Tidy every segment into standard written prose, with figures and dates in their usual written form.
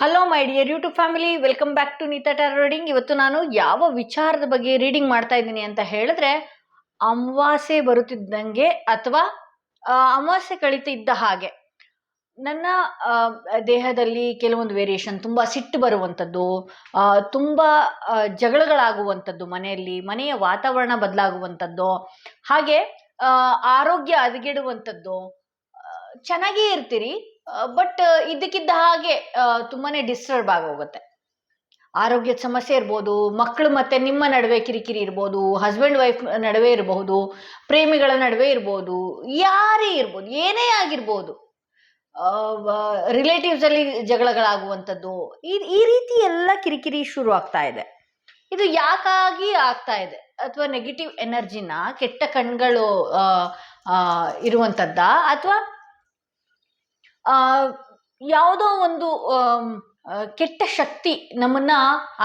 Hello my dear YouTube family, welcome back to Neeta tarot reading. ಇವತ್ತು ನಾನು ಯಾವ ವಿಚಾರದ ಬಗ್ಗೆ ರೀಡಿಂಗ್ ಮಾಡ್ತಾ ಇದ್ದೀನಿ ಅಂತ ಹೇಳಿದ್ರೆ, ಅಮಾವಾಸ್ಯೆ ಬರುತ್ತಿದ್ದಂಗೆ ಅಥವಾ ಅಮಾವಾಸ್ಯೆ ಕಳೀತಿದ್ದ ಹಾಗೆ ನನ್ನ ದೇಹದಲ್ಲಿ ಕೆಲವೊಂದು ವೇರಿಯೇಷನ್, ತುಂಬ ಸಿಟ್ಟು ಬರುವಂಥದ್ದು, ತುಂಬ ಜಗಳಗಳಾಗುವಂಥದ್ದು, ಮನೆಯ ವಾತಾವರಣ ಬದಲಾಗುವಂಥದ್ದು, ಹಾಗೆ ಆರೋಗ್ಯ ಹದಗೆಡುವಂಥದ್ದು. ಚೆನ್ನಾಗೇ ಇರ್ತೀರಿ, ಬಟ್ ಇದ್ದಕ್ಕಿದ್ದ ಹಾಗೆ ತುಂಬಾನೇ ಡಿಸ್ಟರ್ಬ್ ಆಗೋಗುತ್ತೆ. ಆರೋಗ್ಯದ ಸಮಸ್ಯೆ ಇರ್ಬೋದು, ಮಕ್ಕಳು ಮತ್ತೆ ನಿಮ್ಮ ನಡುವೆ ಕಿರಿಕಿರಿ ಇರ್ಬೋದು, ಹಸ್ಬೆಂಡ್ ವೈಫ್ ನಡುವೆ ಇರಬಹುದು, ಪ್ರೇಮಿಗಳ ನಡುವೆ ಇರ್ಬೋದು, ಯಾರೇ ಇರ್ಬೋದು, ಏನೇ ಆಗಿರ್ಬೋದು, ರಿಲೇಟಿವ್ಸ್ ಅಲ್ಲಿ ಜಗಳಗಳಾಗುವಂಥದ್ದು, ಈ ರೀತಿ ಎಲ್ಲ ಕಿರಿಕಿರಿ ಶುರು ಆಗ್ತಾ ಇದೆ. ಇದು ಯಾಕಾಗಿ ಆಗ್ತಾ ಇದೆ? ಅಥವಾ ನೆಗೆಟಿವ್ ಎನರ್ಜಿನ, ಕೆಟ್ಟ ಕಣ್ಗಳು ಇರುವಂಥದ್ದ, ಅಥವಾ ಯಾವುದೋ ಒಂದು ಕೆಟ್ಟ ಶಕ್ತಿ ನಮ್ಮನ್ನ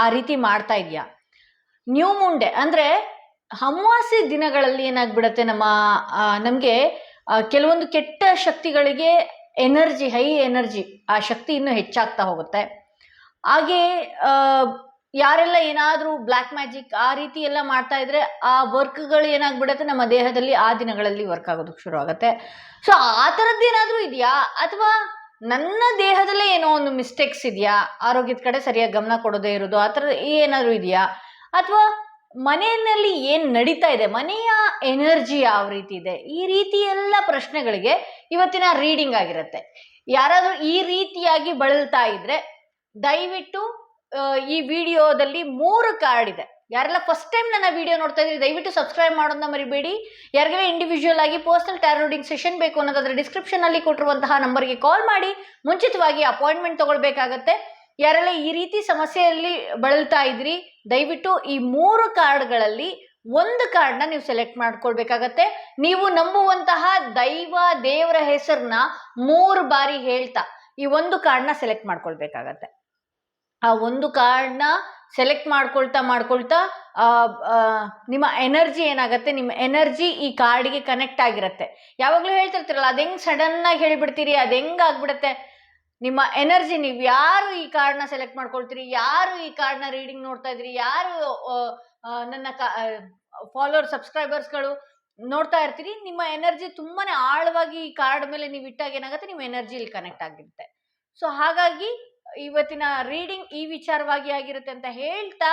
ಆ ರೀತಿ ಮಾಡ್ತಾ ಇದೆಯಾ? ನ್ಯೂ ಮುಂಡೆ ಅಂದ್ರೆ ಅಮಾವಾಸ್ಯೆ ದಿನಗಳಲ್ಲಿ ಏನಾಗ್ಬಿಡತ್ತೆ, ನಮಗೆ ಕೆಲವೊಂದು ಕೆಟ್ಟ ಶಕ್ತಿಗಳಿಗೆ ಎನರ್ಜಿ, ಹೈ ಎನರ್ಜಿ, ಆ ಶಕ್ತಿ ಇನ್ನೂ ಹೆಚ್ಚಾಗ್ತಾ ಹೋಗುತ್ತೆ. ಹಾಗೆ ಯಾರೆಲ್ಲ ಏನಾದರೂ ಬ್ಲ್ಯಾಕ್ ಮ್ಯಾಜಿಕ್ ಆ ರೀತಿ ಎಲ್ಲ ಮಾಡ್ತಾ ಇದ್ರೆ ಆ ವರ್ಕ್ಗಳು ಏನಾಗ್ಬಿಡತ್ತೆ, ನಮ್ಮ ದೇಹದಲ್ಲಿ ಆ ದಿನಗಳಲ್ಲಿ ವರ್ಕ್ ಆಗೋದಕ್ಕೆ ಶುರು ಆಗುತ್ತೆ. ಸೊ ಆ ಥರದ್ದು ಏನಾದರೂ ಇದೆಯಾ? ಅಥವಾ ನನ್ನ ದೇಹದಲ್ಲೇ ಏನೋ ಒಂದು ಮಿಸ್ಟೇಕ್ಸ್ ಇದೆಯಾ? ಆರೋಗ್ಯದ ಕಡೆ ಸರಿಯಾಗಿ ಗಮನ ಕೊಡೋದೇ ಇರೋದು, ಆ ಥರ ಏನಾದರೂ ಇದೆಯಾ? ಅಥವಾ ಮನೆಯಲ್ಲಿ ಏನು ನಡೀತಾ ಇದೆ, ಮನೆಯ ಎನರ್ಜಿ ಯಾವ ರೀತಿ ಇದೆ? ಈ ರೀತಿ ಎಲ್ಲ ಪ್ರಶ್ನೆಗಳಿಗೆ ಇವತ್ತಿನ ರೀಡಿಂಗ್ ಆಗಿರುತ್ತೆ. ಯಾರಾದರೂ ಈ ರೀತಿಯಾಗಿ ಬಳಲ್ತಾ ಇದ್ರೆ ದಯವಿಟ್ಟು ಈ ವಿಡಿಯೋದಲ್ಲಿ 3 ಕಾರ್ಡ್ ಇದೆ. ಯಾರೆಲ್ಲ ಫಸ್ಟ್ ಟೈಮ್ ನನ್ನ ವಿಡಿಯೋ ನೋಡ್ತಾ ಇದ್ರಿ ದಯವಿಟ್ಟು ಸಬ್ಸ್ಕ್ರೈಬ್ ಮಾಡೋದನ್ನ ಮರಿಬೇಡಿ. ಯಾರಿಗೆಲ್ಲ ಇಂಡಿವಿಜುವಲ್ ಆಗಿ ಪರ್ಸನಲ್ ಟಾರೋ ರೀಡಿಂಗ್ ಸೆಷನ್ ಬೇಕು ಅನ್ನೋದಾದ್ರೆ ಡಿಸ್ಕ್ರಿಪ್ಷನ್ ಅಲ್ಲಿ ಕೊಟ್ಟಿರುವಂತಹ ನಂಬರ್ಗೆ ಕಾಲ್ ಮಾಡಿ ಮುಂಚಿತವಾಗಿ ಅಪಾಯಿಂಟ್ಮೆಂಟ್ ತಗೊಳ್ಬೇಕಾಗತ್ತೆ. ಯಾರೆಲ್ಲ ಈ ರೀತಿ ಸಮಸ್ಯೆಯಲ್ಲಿ ಬಳಲ್ತಾ ಇದ್ರಿ ದಯವಿಟ್ಟು ಈ 3 ಕಾರ್ಡ್ಗಳಲ್ಲಿ ಒಂದು ಕಾರ್ಡ್ನ ನೀವು ಸೆಲೆಕ್ಟ್ ಮಾಡ್ಕೊಳ್ಬೇಕಾಗತ್ತೆ. ನೀವು ನಂಬುವಂತಹ ದೇವರ ಹೆಸರನ್ನ 3 ಬಾರಿ ಹೇಳ್ತಾ ಈ ಒಂದು ಕಾರ್ಡ್ನ ಸೆಲೆಕ್ಟ್ ಮಾಡ್ಕೊಳ್ಬೇಕಾಗತ್ತೆ. ಆ ಒಂದು ಕಾರ್ಡ್ನ ಸೆಲೆಕ್ಟ್ ಮಾಡ್ಕೊಳ್ತಾ ನಿಮ್ಮ ಎನರ್ಜಿ ಏನಾಗತ್ತೆ, ನಿಮ್ಮ ಎನರ್ಜಿ ಈ ಕಾರ್ಡ್ಗೆ ಕನೆಕ್ಟ್ ಆಗಿರುತ್ತೆ. ಯಾವಾಗಲೂ ಹೇಳ್ತಿರ್ತೀರಲ್ಲ, ಅದು ಹೆಂಗ್ ಸಡನ್ ಆಗಿ ಹೇಳಿಬಿಡ್ತೀರಿ, ಅದು ಹೆಂಗ್ ಆಗ್ಬಿಡುತ್ತೆ? ನಿಮ್ಮ ಎನರ್ಜಿ, ನೀವು ಯಾರು ಈ ಕಾರ್ಡ್ನ ಸೆಲೆಕ್ಟ್ ಮಾಡ್ಕೊಳ್ತೀರಿ, ಯಾರು ಈ ಕಾರ್ಡ್ನ ರೀಡಿಂಗ್ ನೋಡ್ತಾ ಇದ್ರಿ, ಯಾರು ನನ್ನ ಫಾಲೋವರ್ ಸಬ್ಸ್ಕ್ರೈಬರ್ಸ್ಗಳು ನೋಡ್ತಾ ಇರ್ತೀರಿ, ನಿಮ್ಮ ಎನರ್ಜಿ ತುಂಬಾನೇ ಆಳವಾಗಿ ಈ ಕಾರ್ಡ್ ಮೇಲೆ ನೀವು ಇಟ್ಟಾಗ ಏನಾಗುತ್ತೆ, ನಿಮ್ಮ ಎನರ್ಜಿ ಇಲ್ಲಿ ಕನೆಕ್ಟ್ ಆಗಿರುತ್ತೆ. ಸೊ ಹಾಗಾಗಿ ಇವತ್ತಿನ ರೀಡಿಂಗ್ ಈ ವಿಚಾರವಾಗಿ ಆಗಿರುತ್ತೆ ಅಂತ ಹೇಳ್ತಾ,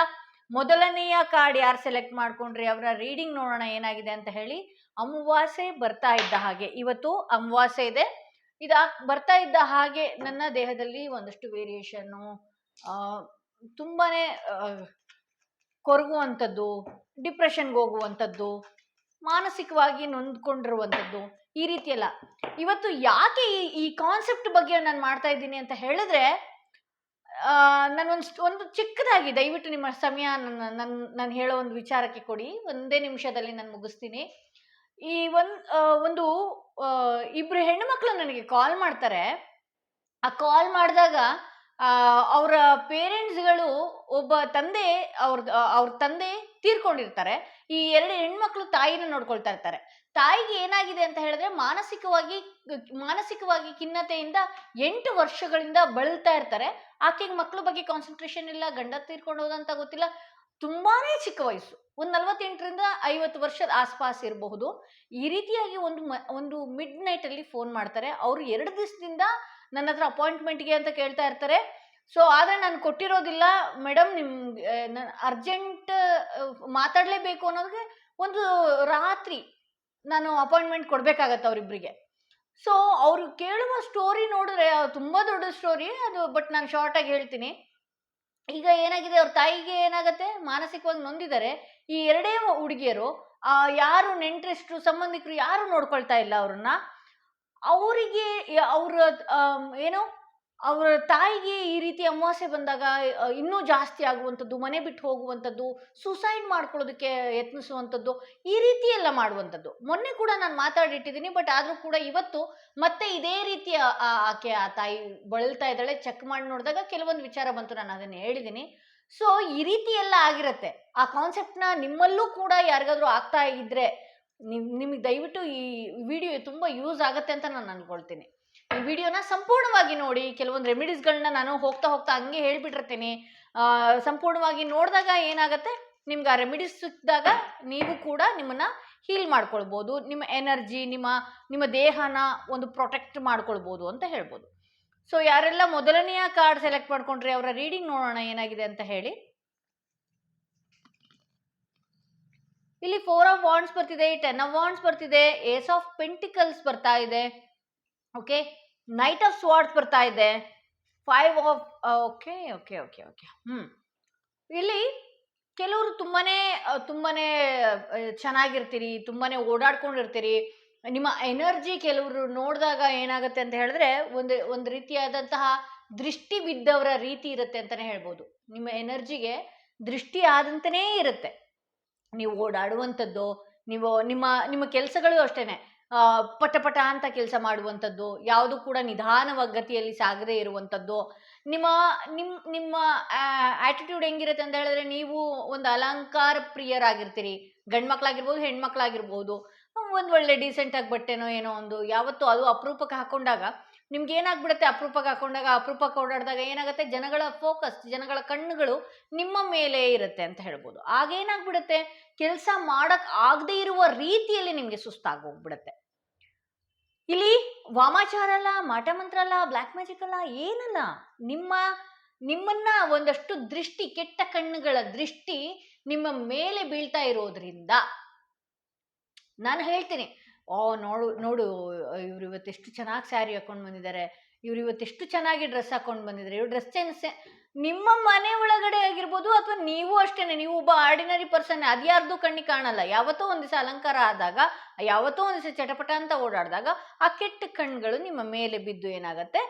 ಮೊದಲನೆಯ ಕಾರ್ಡ್ ಯಾರು ಸೆಲೆಕ್ಟ್ ಮಾಡ್ಕೊಂಡ್ರಿ ಅವರ ರೀಡಿಂಗ್ ನೋಡೋಣ ಏನಾಗಿದೆ ಅಂತ ಹೇಳಿ. ಅಮಾವಾಸ್ಯೆ ಬರ್ತಾ ಇದ್ದ ಹಾಗೆ, ಇವತ್ತು ಅಮಾವಾಸ್ಯೆ ಇದೆ, ಬರ್ತಾ ಇದ್ದ ಹಾಗೆ ನನ್ನ ದೇಹದಲ್ಲಿ ಒಂದಷ್ಟು ವೇರಿಯೇಷನ್ನು, ತುಂಬಾನೇ ಕೊರಗುವಂಥದ್ದು, ಡಿಪ್ರೆಷನ್ಗೆ ಹೋಗುವಂಥದ್ದು, ಮಾನಸಿಕವಾಗಿ ನೊಂದ್ಕೊಂಡಿರುವಂಥದ್ದು, ಈ ರೀತಿ ಎಲ್ಲ. ಇವತ್ತು ಯಾಕೆ ಈ ಕಾನ್ಸೆಪ್ಟ್ ಬಗ್ಗೆ ನಾನು ಮಾಡ್ತಾ ಇದ್ದೀನಿ ಅಂತ ಹೇಳಿದ್ರೆ, ಒಂದು ಚಿಕ್ಕದಾಗಿ ದಯವಿಟ್ಟು ನಿಮ್ಮ ಸಮಯ ನಾನು ಹೇಳೋ ಒಂದು ವಿಚಾರಕ್ಕೆ ಕೊಡಿ. 1 ನಿಮಿಷದಲ್ಲಿ ನಾನು ಮುಗಿಸ್ತೀನಿ. ಈ ಒಂದು ಇಬ್ರು ಹೆಣ್ಣು ಮಕ್ಕಳು ನನಗೆ ಕಾಲ್ ಮಾಡ್ತಾರೆ. ಆ ಕಾಲ್ ಮಾಡಿದಾಗ ಅವರ ಪೇರೆಂಟ್ಸ್ಗಳು, ಒಬ್ಬ ತಂದೆ, ಅವ್ರ ತಂದೆ ತೀರ್ಕೊಂಡಿರ್ತಾರೆ. ಈ 2 ಹೆಣ್ಮಕ್ಳು ತಾಯಿನ ನೋಡ್ಕೊಳ್ತಾ ಇರ್ತಾರೆ. ತಾಯಿಗೆ ಏನಾಗಿದೆ ಅಂತ ಹೇಳಿದ್ರೆ, ಮಾನಸಿಕವಾಗಿ ಖಿನ್ನತೆಯಿಂದ 8 ವರ್ಷಗಳಿಂದ ಬಳಲ್ತಾ ಇರ್ತಾರೆ. ಆಕೆಗೆ ಮಕ್ಕಳ ಬಗ್ಗೆ ಕಾನ್ಸಂಟ್ರೇಷನ್ ಇಲ್ಲ, ಗಂಡ ತೀರ್ಕೊಂಡು ಹೋದಂತ ಗೊತ್ತಿಲ್ಲ. ತುಂಬಾನೇ ಚಿಕ್ಕ ವಯಸ್ಸು, ಒಂದು 48ರಿಂದ 50 ವರ್ಷದ ಆಸ್ಪಾಸ್ ಇರಬಹುದು. ಈ ರೀತಿಯಾಗಿ ಒಂದು ಮಿಡ್ ನೈಟ್ ಅಲ್ಲಿ ಫೋನ್ ಮಾಡ್ತಾರೆ. ಅವರು 2 ದಿವಸದಿಂದ ನನ್ನ ಹತ್ರ ಅಪಾಯಿಂಟ್ಮೆಂಟ್ಗೆ ಅಂತ ಕೇಳ್ತಾ ಇರ್ತಾರೆ. ಸೊ ಆದರೆ ನಾನು ಕೊಟ್ಟಿರೋದಿಲ್ಲ ಮೇಡಮ್, ನಾನು ಅರ್ಜೆಂಟ್ ಮಾತಾಡಲೇಬೇಕು ಅನ್ನೋದಕ್ಕೆ ಒಂದು ರಾತ್ರಿ ನಾನು ಅಪಾಯಿಂಟ್ಮೆಂಟ್ ಕೊಡಬೇಕಾಗತ್ತೆ ಅವರಿಬ್ಬರಿಗೆ. ಸೊ ಅವರು ಕೇಳುವ ಸ್ಟೋರಿ ನೋಡಿದ್ರೆ ತುಂಬ ದೊಡ್ಡ ಸ್ಟೋರಿ ಅದು, ಬಟ್ ನಾನು ಶಾರ್ಟಾಗಿ ಹೇಳ್ತೀನಿ. ಈಗ ಏನಾಗಿದೆ, ಅವ್ರ ತಾಯಿಗೆ ಏನಾಗುತ್ತೆ, ಮಾನಸಿಕವಾಗಿ ನೊಂದಿದ್ದಾರೆ. ಈ 2 ಹುಡುಗಿಯರು ಯಾರು ನೆಂಟರಿಷ್ಟರು, ಸಂಬಂಧಿಕರು ಯಾರು ನೋಡ್ಕೊಳ್ತಾ ಇಲ್ಲ ಅವ್ರನ್ನ. ಅವರಿಗೆ ಅವರ ತಾಯಿಗೆ ಈ ರೀತಿ ಅಮಾವಾಸ್ಯೆ ಬಂದಾಗ ಇನ್ನೂ ಜಾಸ್ತಿ ಆಗುವಂಥದ್ದು, ಮನೆ ಬಿಟ್ಟು ಹೋಗುವಂಥದ್ದು, ಸೂಸೈಡ್ ಮಾಡ್ಕೊಳ್ಳೋದಕ್ಕೆ ಯತ್ನಿಸುವಂಥದ್ದು, ಈ ರೀತಿ ಎಲ್ಲ ಮಾಡುವಂಥದ್ದು. ಮೊನ್ನೆ ಕೂಡ ನಾನು ಮಾತಾಡಿಟ್ಟಿದ್ದೀನಿ, ಬಟ್ ಆದರೂ ಕೂಡ ಇವತ್ತು ಮತ್ತೆ ಇದೇ ರೀತಿ ಆ ತಾಯಿ ಬಳಲ್ತಾ ಇದ್ದಾಳೆ. ಚೆಕ್ ಮಾಡಿ ನೋಡಿದಾಗ ಕೆಲವೊಂದು ವಿಚಾರ ಬಂತು, ನಾನು ಅದನ್ನು ಹೇಳಿದ್ದೀನಿ. ಸೊ ಈ ರೀತಿ ಎಲ್ಲ ಆಗಿರುತ್ತೆ. ಆ ಕಾನ್ಸೆಪ್ಟ್ನ ನಿಮ್ಮಲ್ಲೂ ಕೂಡ ಯಾರಿಗಾದ್ರೂ ಆಗ್ತಾ ಇದ್ರೆ ನಿಮಗೆ ದಯವಿಟ್ಟು ಈ ವಿಡಿಯೋ ತುಂಬ ಯೂಸ್ ಆಗುತ್ತೆ ಅಂತ ನಾನು ಅನ್ಕೊಳ್ತೀನಿ. ಈ ವಿಡಿಯೋನ ಸಂಪೂರ್ಣವಾಗಿ ನೋಡಿ. ಕೆಲವೊಂದು ರೆಮಿಡೀಸ್ಗಳನ್ನ ನಾನು ಹೋಗ್ತಾ ಹೋಗ್ತಾ ಹಂಗೆ ಹೇಳ್ಬಿಟ್ಟಿರ್ತೀನಿ. ಸಂಪೂರ್ಣವಾಗಿ ನೋಡಿದಾಗ ಏನಾಗುತ್ತೆ, ನಿಮ್ಗೆ ಆ ರೆಮಿಡೀಸ್ ಸಿಕ್ಕಿದಾಗ ನೀವು ಕೂಡ ನಿಮ್ಮನ್ನ ಹೀಲ್ ಮಾಡ್ಕೊಳ್ಬೋದು. ನಿಮ್ಮ ಎನರ್ಜಿ, ನಿಮ್ಮ ದೇಹನ ಒಂದು ಪ್ರೊಟೆಕ್ಟ್ ಮಾಡ್ಕೊಳ್ಬೋದು ಅಂತ ಹೇಳ್ಬೋದು. ಸೊ ಯಾರೆಲ್ಲ ಮೊದಲನೆಯ ಕಾರ್ಡ್ ಸೆಲೆಕ್ಟ್ ಮಾಡ್ಕೊಂಡ್ರಿ ಅವರ ರೀಡಿಂಗ್ ನೋಡೋಣ ಏನಾಗಿದೆ ಅಂತ ಹೇಳಿ. ಇಲ್ಲಿ 4 ಆಫ್ ವಾಂಡ್ಸ್ ಬರ್ತಿದೆ, 10 ಆಫ್ ವಾಂಡ್ಸ್ ಬರ್ತಿದೆ, ಏಸ್ ಆಫ್ ಪೆಂಟಿಕಲ್ಸ್ ಬರ್ತಾ ಇದೆ, ಓಕೆ, ನೈಟ್ ಆಫ್ ಸ್ವಾರ್ಡ್ಸ್ ಬರ್ತಾ ಇದೆ, 5 of okay okay okay okay ಇಲ್ಲಿ ಕೆಲವರು ತುಂಬಾನೇ ಚೆನ್ನಾಗಿರ್ತೀರಿ, ತುಂಬಾನೇ ಓಡಾಡ್ಕೊಂಡಿರ್ತೀರಿ. ನಿಮ್ಮ ಎನರ್ಜಿ ಕೆಲವರು ನೋಡಿದಾಗ ಏನಾಗುತ್ತೆ ಅಂತ ಹೇಳಿದ್ರೆ ಒಂದು ರೀತಿಯಾದಂತಹ ದೃಷ್ಟಿ ಬಿದ್ದವರ ರೀತಿ ಇರುತ್ತೆ ಅಂತಾನೆ ಹೇಳ್ಬೋದು. ನಿಮ್ಮ ಎನರ್ಜಿಗೆ ದೃಷ್ಟಿ ಆದಂತನೇ ಇರುತ್ತೆ. ನೀವು ಓಡಾಡುವಂಥದ್ದು, ನಿಮ್ಮ ಕೆಲಸಗಳು ಅಷ್ಟೇನೆ, ಪಟ ಅಂತ ಕೆಲಸ ಮಾಡುವಂಥದ್ದು, ಯಾವುದು ಕೂಡ ನಿಧಾನವಾಗಿ ಗತಿಯಲ್ಲಿ ಸಾಗದೇ ಇರುವಂಥದ್ದು. ನಿಮ್ಮ ಆಟಿಟ್ಯೂಡ್ ಹೆಂಗಿರುತ್ತೆ ಅಂತ ಹೇಳಿದ್ರೆ, ನೀವು ಒಂದು ಅಲಂಕಾರ ಪ್ರಿಯರಾಗಿರ್ತೀರಿ. ಗಂಡು ಮಕ್ಳಾಗಿರ್ಬೋದು, ಹೆಣ್ಮಕ್ಳಾಗಿರ್ಬೋದು. ಒಂದು ಒಳ್ಳೆ ಡೀಸೆಂಟಾಗಿ ಬಟ್ಟೆನೋ ಏನೋ ಒಂದು ಯಾವತ್ತೂ ಅದು ಅಪರೂಪಕ್ಕೆ ಹಾಕೊಂಡಾಗ ನಿಮ್ಗೆ ಏನಾಗ್ಬಿಡುತ್ತೆ, ಅಪರೂಪಕ್ಕೆ ಓಡಾಡಿದಾಗ ಏನಾಗುತ್ತೆ, ಜನಗಳ ಕಣ್ಣುಗಳು ನಿಮ್ಮ ಮೇಲೆ ಇರುತ್ತೆ ಅಂತ ಹೇಳ್ಬೋದು. ಆಗೇನಾಗ್ಬಿಡುತ್ತೆ, ಕೆಲಸ ಮಾಡಕ್ ಆಗದೆ ಇರುವ ರೀತಿಯಲ್ಲಿ ನಿಮ್ಗೆ ಸುಸ್ತಾಗಿ ಹೋಗ್ಬಿಡುತ್ತೆ. ಇಲ್ಲಿ ವಾಮಾಚಾರ ಅಲ್ಲ, ಮಾಟ ಮಂತ್ರ ಅಲ್ಲ, ಬ್ಲ್ಯಾಕ್ ಮ್ಯಾಜಿಕ್ ಅಲ್ಲ, ಏನಲ್ಲ, ನಿಮ್ಮನ್ನ ಒಂದಷ್ಟು ದೃಷ್ಟಿ, ಕೆಟ್ಟ ಕಣ್ಣುಗಳ ದೃಷ್ಟಿ ನಿಮ್ಮ ಮೇಲೆ ಬೀಳ್ತಾ ಇರೋದ್ರಿಂದ ನಾನು ಹೇಳ್ತೀನಿ, ನೋಡು ಇವ್ರು ಇವತ್ತೆಷ್ಟು ಚೆನ್ನಾಗಿ ಸ್ಯಾರಿ ಹಾಕೊಂಡು ಬಂದಿದ್ದಾರೆ, ಇವ್ರು ಇವತ್ತೆಷ್ಟು ಚೆನ್ನಾಗಿ ಡ್ರೆಸ್ ಹಾಕೊಂಡು ಬಂದಿದ್ದಾರೆ, ಇವ್ರು ಡ್ರೆಸ್ ಸೆನ್ಸ್ ನಿಮ್ಮ ಮನೆ ಒಳಗಡೆ ಆಗಿರ್ಬೋದು, ಅಥವಾ ನೀವು ಅಷ್ಟೇನೆ, ನೀವು ಒಬ್ಬ ಆರ್ಡಿನರಿ ಪರ್ಸನ್, ಅದ್ಯಾರ್ದು ಕಣ್ಣಿಗೆ ಕಾಣಲ್ಲ. ಯಾವತ್ತೋ ಒಂದ್ ದಿವಸ ಅಲಂಕಾರ ಆದಾಗ, ಯಾವತ್ತೋ ಒಂದ್ ದಿವಸ ಚಟಪಟ ಅಂತ ಓಡಾಡಿದಾಗ ಆ ಕೆಟ್ಟ ಕಣ್ಗಳು ನಿಮ್ಮ ಮೇಲೆ ಬಿದ್ದು ಏನಾಗತ್ತೆ,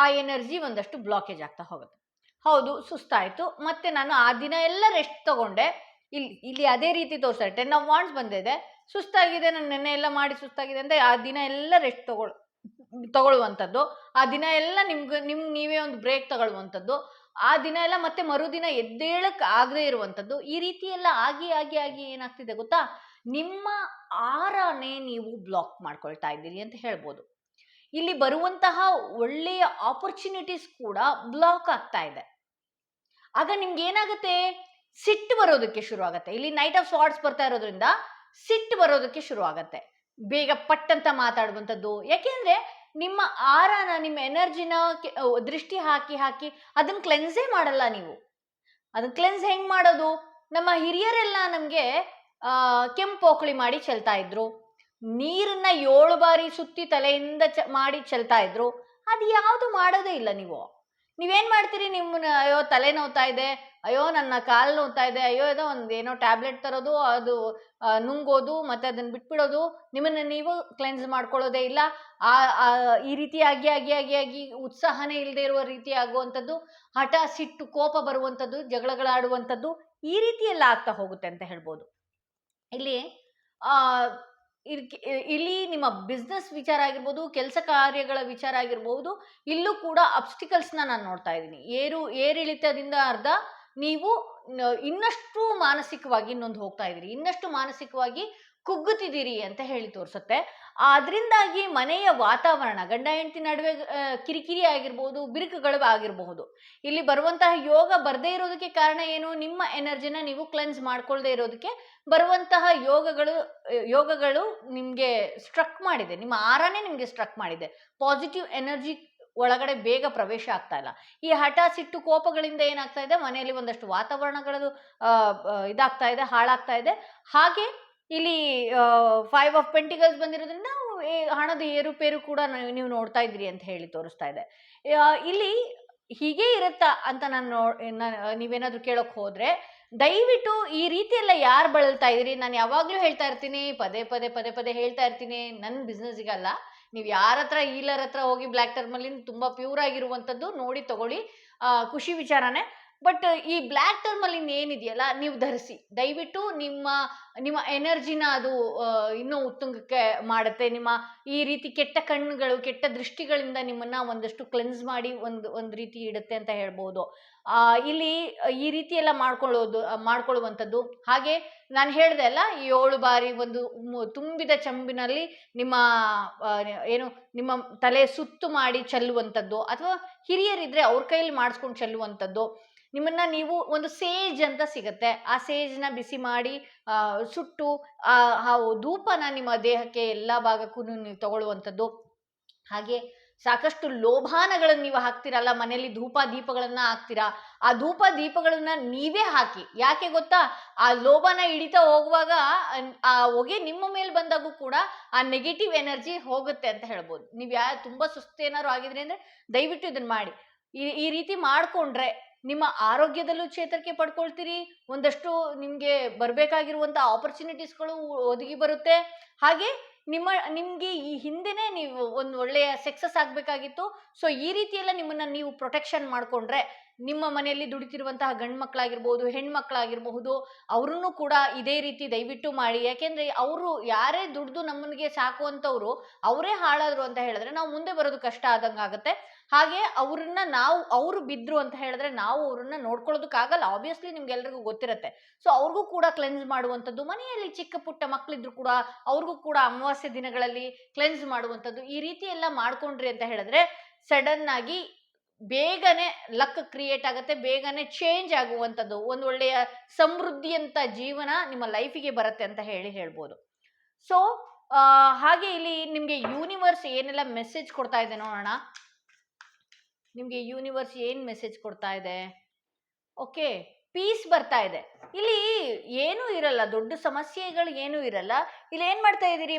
ಆ ಎನರ್ಜಿ ಒಂದಷ್ಟು ಬ್ಲಾಕೇಜ್ ಆಗ್ತಾ ಹೋಗುತ್ತೆ. ಹೌದು, ಸುಸ್ತಾಯ್ತು, ಮತ್ತೆ ನಾನು ಆ ದಿನ ಎಲ್ಲ ರೆಸ್ಟ್ ತಗೊಂಡೆ. ಇಲ್ಲಿ ಅದೇ ರೀತಿ ತೋರಿಸ್ತಾರೆ, 10 ಆಫ್ ವಾಂಡ್ಸ್ ಬಂದಿದೆ, ಸುಸ್ತಾಗಿದೆ, ನಾನು ನೆನ್ನೆ ಎಲ್ಲ ಮಾಡಿ ಸುಸ್ತಾಗಿದೆ ಅಂತ ಆ ದಿನ ಎಲ್ಲ ರೆಸ್ಟ್ ತಗೊಳ್ಳುವಂಥದ್ದು, ಆ ದಿನ ಎಲ್ಲ ನೀವೇ ಒಂದು ಬ್ರೇಕ್ ತಗೊಳ್ಳುವಂಥದ್ದು, ಆ ದಿನ ಎಲ್ಲ ಮತ್ತೆ ಮರುದಿನ ಎದ್ದೇಳಕ್ ಆಗದೆ ಇರುವಂಥದ್ದು. ಈ ರೀತಿ ಎಲ್ಲ ಆಗಿ ಆಗಿ ಆಗಿ ಏನಾಗ್ತಿದೆ ಗೊತ್ತಾ, ನಿಮ್ಮ ಆರಾನೇ ನೀವು ಬ್ಲಾಕ್ ಮಾಡ್ಕೊಳ್ತಾ ಇದ್ದೀರಿ ಅಂತ ಹೇಳ್ಬೋದು. ಇಲ್ಲಿ ಬರುವಂತಹ ಒಳ್ಳೆಯ ಆಪರ್ಚುನಿಟೀಸ್ ಕೂಡ ಬ್ಲಾಕ್ ಆಗ್ತಾ ಇದೆ. ಆಗ ನಿಮ್ಗೆ ಏನಾಗುತ್ತೆ, ಸಿಟ್ಟು ಬರೋದಕ್ಕೆ ಶುರು ಆಗತ್ತೆ. ಇಲ್ಲಿ ನೈಟ್ ಆಫ್ ಸ್ವಾರ್ಡ್ಸ್ ಬರ್ತಾ ಇರೋದ್ರಿಂದ ಸಿಟ್ಟು ಬರೋದಕ್ಕೆ ಶುರು ಆಗತ್ತೆ, ಬೇಗ ಪಟ್ಟಂತ ಮಾತಾಡುವಂಥದ್ದು. ಯಾಕೆಂದ್ರೆ ನಿಮ್ಮ ಆರಾನ, ನಿಮ್ಮ ಎನರ್ಜಿನ ದೃಷ್ಟಿ ಹಾಕಿ ಅದನ್ನ ಕ್ಲೆನ್ಸೇ ಮಾಡಲ್ಲ ನೀವು. ಅದನ್ನ ಕ್ಲೆನ್ಸ್ ಹೆಂಗ್ ಮಾಡೋದು, ನಮ್ಮ ಹಿರಿಯರೆಲ್ಲ ನಮ್ಗೆ ಕೆಂಪೋಕಳಿ ಮಾಡಿ ಚೆಲ್ತಾ ಇದ್ರು, ನೀರನ್ನ 7 ಬಾರಿ ಸುತ್ತಿ ತಲೆಯಿಂದ ಮಾಡಿ ಚೆಲ್ತಾ ಇದ್ರು. ಅದು ಯಾವುದು ಮಾಡೋದೇ ಇಲ್ಲ. ನೀವೇನ್ ಮಾಡ್ತೀರಿ, ನಿಮ್ಮನ್ನ ಅಯ್ಯೋ ತಲೆ ನೋವ್ತಾ ಇದೆ, ಅಯ್ಯೋ ನನ್ನ ಕಾಲು ನೋವ್ತಾ ಇದೆ, ಅಯ್ಯೋ ಏನೋ ಟ್ಯಾಬ್ಲೆಟ್ ತರೋದು, ಅದು ನುಂಗೋದು, ಮತ್ತೆ ಅದನ್ನ ಬಿಟ್ಬಿಡೋದು, ನಿಮ್ಮನ್ನ ನೀವು ಕ್ಲೆನ್ಸ್ ಮಾಡ್ಕೊಳ್ಳೋದೇ ಇಲ್ಲ. ಈ ರೀತಿ ಆಗಿ ಉತ್ಸಾಹನೇ ಇಲ್ಲದೆ ಇರುವ ರೀತಿ ಆಗುವಂಥದ್ದು, ಹಠ, ಸಿಟ್ಟು, ಕೋಪ ಬರುವಂಥದ್ದು, ಜಗಳಗಳಾಡುವಂಥದ್ದು, ಈ ರೀತಿ ಎಲ್ಲ ಆಗ್ತಾ ಹೋಗುತ್ತೆ ಅಂತ ಹೇಳ್ಬೋದು. ಇಲ್ಲಿ ನಿಮ್ಮ ಬಿಸ್ನೆಸ್ ವಿಚಾರ ಆಗಿರ್ಬೋದು, ಕೆಲಸ ಕಾರ್ಯಗಳ ವಿಚಾರ ಆಗಿರ್ಬೋದು, ಇಲ್ಲೂ ಕೂಡ ಅಬ್ಸ್ಟಿಕಲ್ಸ್ನ ನಾನು ನೋಡ್ತಾ ಇದ್ದೀನಿ. ಏರಿಳಿತದಿಂದ ಅರ್ಧ ನೀವು ಇನ್ನಷ್ಟು ಮಾನಸಿಕವಾಗಿ ನೊಂದು ಹೋಗ್ತಾ ಇದ್ದೀರಿ, ಇನ್ನಷ್ಟು ಮಾನಸಿಕವಾಗಿ ಕುಗ್ಗುತ್ತಿದ್ದೀರಿ ಅಂತ ಹೇಳಿ ತೋರಿಸುತ್ತೆ. ಅದರಿಂದಾಗಿ ಮನೆಯ ವಾತಾವರಣ, ಗಂಡ ಹೆಂಡತಿ ನಡುವೆ ಕಿರಿಕಿರಿ ಆಗಿರ್ಬೋದು, ಬಿರುಕುಗಳು ಆಗಿರಬಹುದು. ಇಲ್ಲಿ ಬರುವಂತಹ ಯೋಗ ಬರದೇ ಇರೋದಕ್ಕೆ ಕಾರಣ ಏನು, ನಿಮ್ಮ ಎನರ್ಜಿನ ನೀವು ಕ್ಲೆನ್ಸ್ ಮಾಡ್ಕೊಳ್ದೇ ಇರೋದಕ್ಕೆ ಬರುವಂತಹ ಯೋಗಗಳು ನಿಮ್ಗೆ ಸ್ಟ್ರಕ್ ಮಾಡಿದೆ, ನಿಮ್ಮ ಆರಾನೇ ನಿಮ್ಗೆ ಸ್ಟ್ರಕ್ ಮಾಡಿದೆ. ಪಾಸಿಟಿವ್ ಎನರ್ಜಿ ಒಳಗಡೆ ಬೇಗ ಪ್ರವೇಶ ಆಗ್ತಾ ಇಲ್ಲ. ಈ ಹಠ, ಸಿಟ್ಟು, ಕೋಪಗಳಿಂದ ಏನಾಗ್ತಾ ಇದೆ, ಮನೆಯಲ್ಲಿ ಒಂದಷ್ಟು ವಾತಾವರಣಗಳು ಇದಾಗ್ತಾ ಇದೆ, ಹಾಳಾಗ್ತಾ ಇದೆ. ಹಾಗೆ ಇಲ್ಲಿ 5 ಆಫ್ ಪೆಂಟಿಕಲ್ಸ್ ಬಂದಿರೋದ್ರಿಂದ ಹಣದ ಏರುಪೇರು ಕೂಡ ನೀವು ನೋಡ್ತಾ ಇದ್ರಿ ಅಂತ ಹೇಳಿ ತೋರಿಸ್ತಾ ಇದೆ. ಇಲ್ಲಿ ಹೀಗೆ ಇರುತ್ತಾ ಅಂತ ನೀವೇನಾದ್ರೂ ಕೇಳೋಕ್ ಹೋದ್ರೆ ದಯವಿಟ್ಟು ಈ ರೀತಿ ಎಲ್ಲ ಯಾರು ಬಳಲ್ತಾ ಇದ್ರಿ, ನಾನು ಯಾವಾಗ್ಲೂ ಹೇಳ್ತಾ ಇರ್ತೀನಿ, ಪದೇ ಹೇಳ್ತಾ ಇರ್ತೀನಿ, ನನ್ನ ಬಿಸ್ನೆಸ್ಗಲ್ಲ, ನೀವು ಯಾರ ಹತ್ರ ಹೀಲರ್ ಹತ್ರ ಹೋಗಿ ಬ್ಲ್ಯಾಕ್ ಟರ್ಮಲ್ಲಿ ತುಂಬಾ ಪ್ಯೂರ್ ಆಗಿರುವಂಥದ್ದು ನೋಡಿ ತಗೊಳ್ಳಿ, ಖುಷಿ ವಿಚಾರನೇ. ಬಟ್ ಈ ಬ್ಲ್ಯಾಕ್ ಟರ್ಮಲ್ಲಿ ಇನ್ನೇನಿದೆಯಲ್ಲ ನೀವು ಧರಿಸಿ, ದಯವಿಟ್ಟು ನಿಮ್ಮ ನಿಮ್ಮ ಎನರ್ಜಿನ ಅದು ಇನ್ನೂ ಉತ್ತುಂಗಕ್ಕೆ ಮಾಡುತ್ತೆ. ನಿಮ್ಮ ಈ ರೀತಿ ಕೆಟ್ಟ ಕಣ್ಣುಗಳು, ಕೆಟ್ಟ ದೃಷ್ಟಿಗಳಿಂದ ನಿಮ್ಮನ್ನ ಒಂದಷ್ಟು ಕ್ಲೆನ್ಸ್ ಮಾಡಿ ಒಂದು ರೀತಿ ಇಡುತ್ತೆ ಅಂತ ಹೇಳ್ಬೋದು. ಇಲ್ಲಿ ಈ ರೀತಿ ಎಲ್ಲ ಮಾಡ್ಕೊಳ್ಳುವಂಥದ್ದು. ಹಾಗೆ ನಾನು ಹೇಳ್ದೆ ಅಲ್ಲ, 7 ಬಾರಿ ಒಂದು ತುಂಬಿದ ಚೆಂಬಿನಲ್ಲಿ ನಿಮ್ಮ ಏನು ನಿಮ್ಮ ತಲೆ ಸುತ್ತು ಮಾಡಿ ಚೆಲ್ಲುವಂಥದ್ದು, ಅಥವಾ ಹಿರಿಯರಿದ್ರೆ ಅವ್ರ ಕೈಯಲ್ಲಿ ಮಾಡಿಸ್ಕೊಂಡು ಚೆಲ್ಲುವಂಥದ್ದು. ನಿಮ್ಮನ್ನ ನೀವು ಒಂದು ಸೇಜ್ ಅಂತ ಸಿಗತ್ತೆ, ಆ ಸೇಜ್ನ ಬಿಸಿ ಮಾಡಿ ಸುಟ್ಟು ಆ ಧೂಪನ ನಿಮ್ಮ ದೇಹಕ್ಕೆ ಎಲ್ಲ ಭಾಗಕ್ಕೂ ನೀವು ತಗೊಳ್ಳುವಂಥದ್ದು. ಹಾಗೆ ಸಾಕಷ್ಟು ಲೋಭಾನಗಳನ್ನು ನೀವು ಹಾಕ್ತಿರಲ್ಲ, ಮನೆಯಲ್ಲಿ ಧೂಪ ದೀಪಗಳನ್ನ ಹಾಕ್ತೀರಾ, ಆ ಧೂಪ ದೀಪಗಳನ್ನ ನೀವೇ ಹಾಕಿ. ಯಾಕೆ ಗೊತ್ತಾ, ಆ ಲೋಭನ ಹಿಡಿತಾ ಹೋಗುವಾಗ ಆ ಹೊಗೆ ನಿಮ್ಮ ಮೇಲೆ ಬಂದಾಗೂ ಕೂಡ ಆ ನೆಗೆಟಿವ್ ಎನರ್ಜಿ ಹೋಗುತ್ತೆ ಅಂತ ಹೇಳ್ಬೋದು. ನೀವು ತುಂಬಾ ಸುಸ್ತೇನಾದ್ರು ಆಗಿದ್ರಿ ಅಂದ್ರೆ ದಯವಿಟ್ಟು ಇದನ್ನ ಮಾಡಿ. ಈ ರೀತಿ ಮಾಡ್ಕೊಂಡ್ರೆ ನಿಮ್ಮ ಆರೋಗ್ಯದಲ್ಲೂ ಚೇತರಿಕೆ ಪಡ್ಕೊಳ್ತೀರಿ, ಒಂದಷ್ಟು ನಿಮ್ಗೆ ಬರ್ಬೇಕಾಗಿರುವಂತ ಆಪರ್ಚುನಿಟೀಸ್ಗಳು ಒದಗಿ ಬರುತ್ತೆ. ಹಾಗೆ ನಿಮ್ಗೆ ಈ ಹಿಂದೆನೆ ನೀವು ಒಂದು ಒಳ್ಳೆಯ ಸಕ್ಸಸ್ ಆಗ್ಬೇಕಾಗಿತ್ತು. ಸೊ ಈ ರೀತಿ ಎಲ್ಲ ನಿಮ್ಮನ್ನ ನೀವು ಪ್ರೊಟೆಕ್ಷನ್ ಮಾಡ್ಕೊಂಡ್ರೆ, ನಿಮ್ಮ ಮನೆಯಲ್ಲಿ ದುಡಿತಿರುವಂತಹ ಗಂಡು ಮಕ್ಕಳಾಗಿರ್ಬೋದು, ಹೆಣ್ಮಕ್ಳಾಗಿರಬಹುದು, ಅವ್ರನ್ನು ಕೂಡ ಇದೇ ರೀತಿ ದಯವಿಟ್ಟು ಮಾಡಿ. ಯಾಕೆಂದ್ರೆ ಅವರು ಯಾರೇ ದುಡ್ದು ನಮ್ಮನಿಗೆ ಸಾಕುವಂಥವ್ರು ಅವರೇ ಹಾಳಾದ್ರು ಅಂತ ಹೇಳಿದ್ರೆ ನಾವು ಮುಂದೆ ಬರೋದು ಕಷ್ಟ ಆದಂಗೆ ಆಗುತ್ತೆ. ಹಾಗೆ ಅವ್ರನ್ನ ಅವರು ಬಿದ್ರು ಅಂತ ಹೇಳಿದ್ರೆ ನಾವು ಅವ್ರನ್ನ ನೋಡ್ಕೊಳ್ಳೋದಕ್ಕಾಗಲ್ಲ. ಆಬ್ವಿಯಸ್ಲಿ ನಿಮ್ಗೆಲ್ರಿಗೂ ಗೊತ್ತಿರತ್ತೆ. ಸೊ ಅವ್ರಿಗೂ ಕೂಡ ಕ್ಲೆನ್ಸ್ ಮಾಡುವಂಥದ್ದು, ಮನೆಯಲ್ಲಿ ಚಿಕ್ಕ ಪುಟ್ಟ ಮಕ್ಕಳಿದ್ರು ಕೂಡ ಅವ್ರಿಗೂ ಕೂಡ ಅಮಾವಾಸ್ಯೆ ದಿನಗಳಲ್ಲಿ ಕ್ಲೆನ್ಸ್ ಮಾಡುವಂಥದ್ದು, ಈ ರೀತಿ ಎಲ್ಲ ಮಾಡ್ಕೊಂಡ್ರಿ ಅಂತ ಹೇಳಿದ್ರೆ ಸಡನ್ ಆಗಿ ಬೇಗನೆ ಲಕ್ ಕ್ರಿಯೇಟ್ ಆಗುತ್ತೆ, ಬೇಗನೆ ಚೇಂಜ್ ಆಗುವಂಥದ್ದು, ಒಂದು ಒಳ್ಳೆಯ ಸಮೃದ್ಧಿಯಂತ ಜೀವನ ನಿಮ್ಮ ಲೈಫಿಗೆ ಬರುತ್ತೆ ಅಂತ ಹೇಳ್ಬೋದು. ಸೊ ಹಾಗೆ ಇಲ್ಲಿ ನಿಮ್ಗೆ ಯೂನಿವರ್ಸ್ ಏನೆಲ್ಲ ಮೆಸೇಜ್ ಕೊಡ್ತಾ ಇದೆ ನೋಡೋಣ. ನಿಮ್ಗೆ ಯೂನಿವರ್ಸ್ ಏನ್ ಮೆಸೇಜ್ ಕೊಡ್ತಾ ಇದೆ? ಓಕೆ, ಪೀಸ್ ಬರ್ತಾ ಇದೆ. ಇಲ್ಲಿ ಏನೂ ಇರಲ್ಲ, ದೊಡ್ಡ ಸಮಸ್ಯೆಗಳು ಏನೂ ಇರಲ್ಲ. ಇಲ್ಲಿ ಏನ್ ಮಾಡ್ತಾ ಇದ್ದೀರಿ,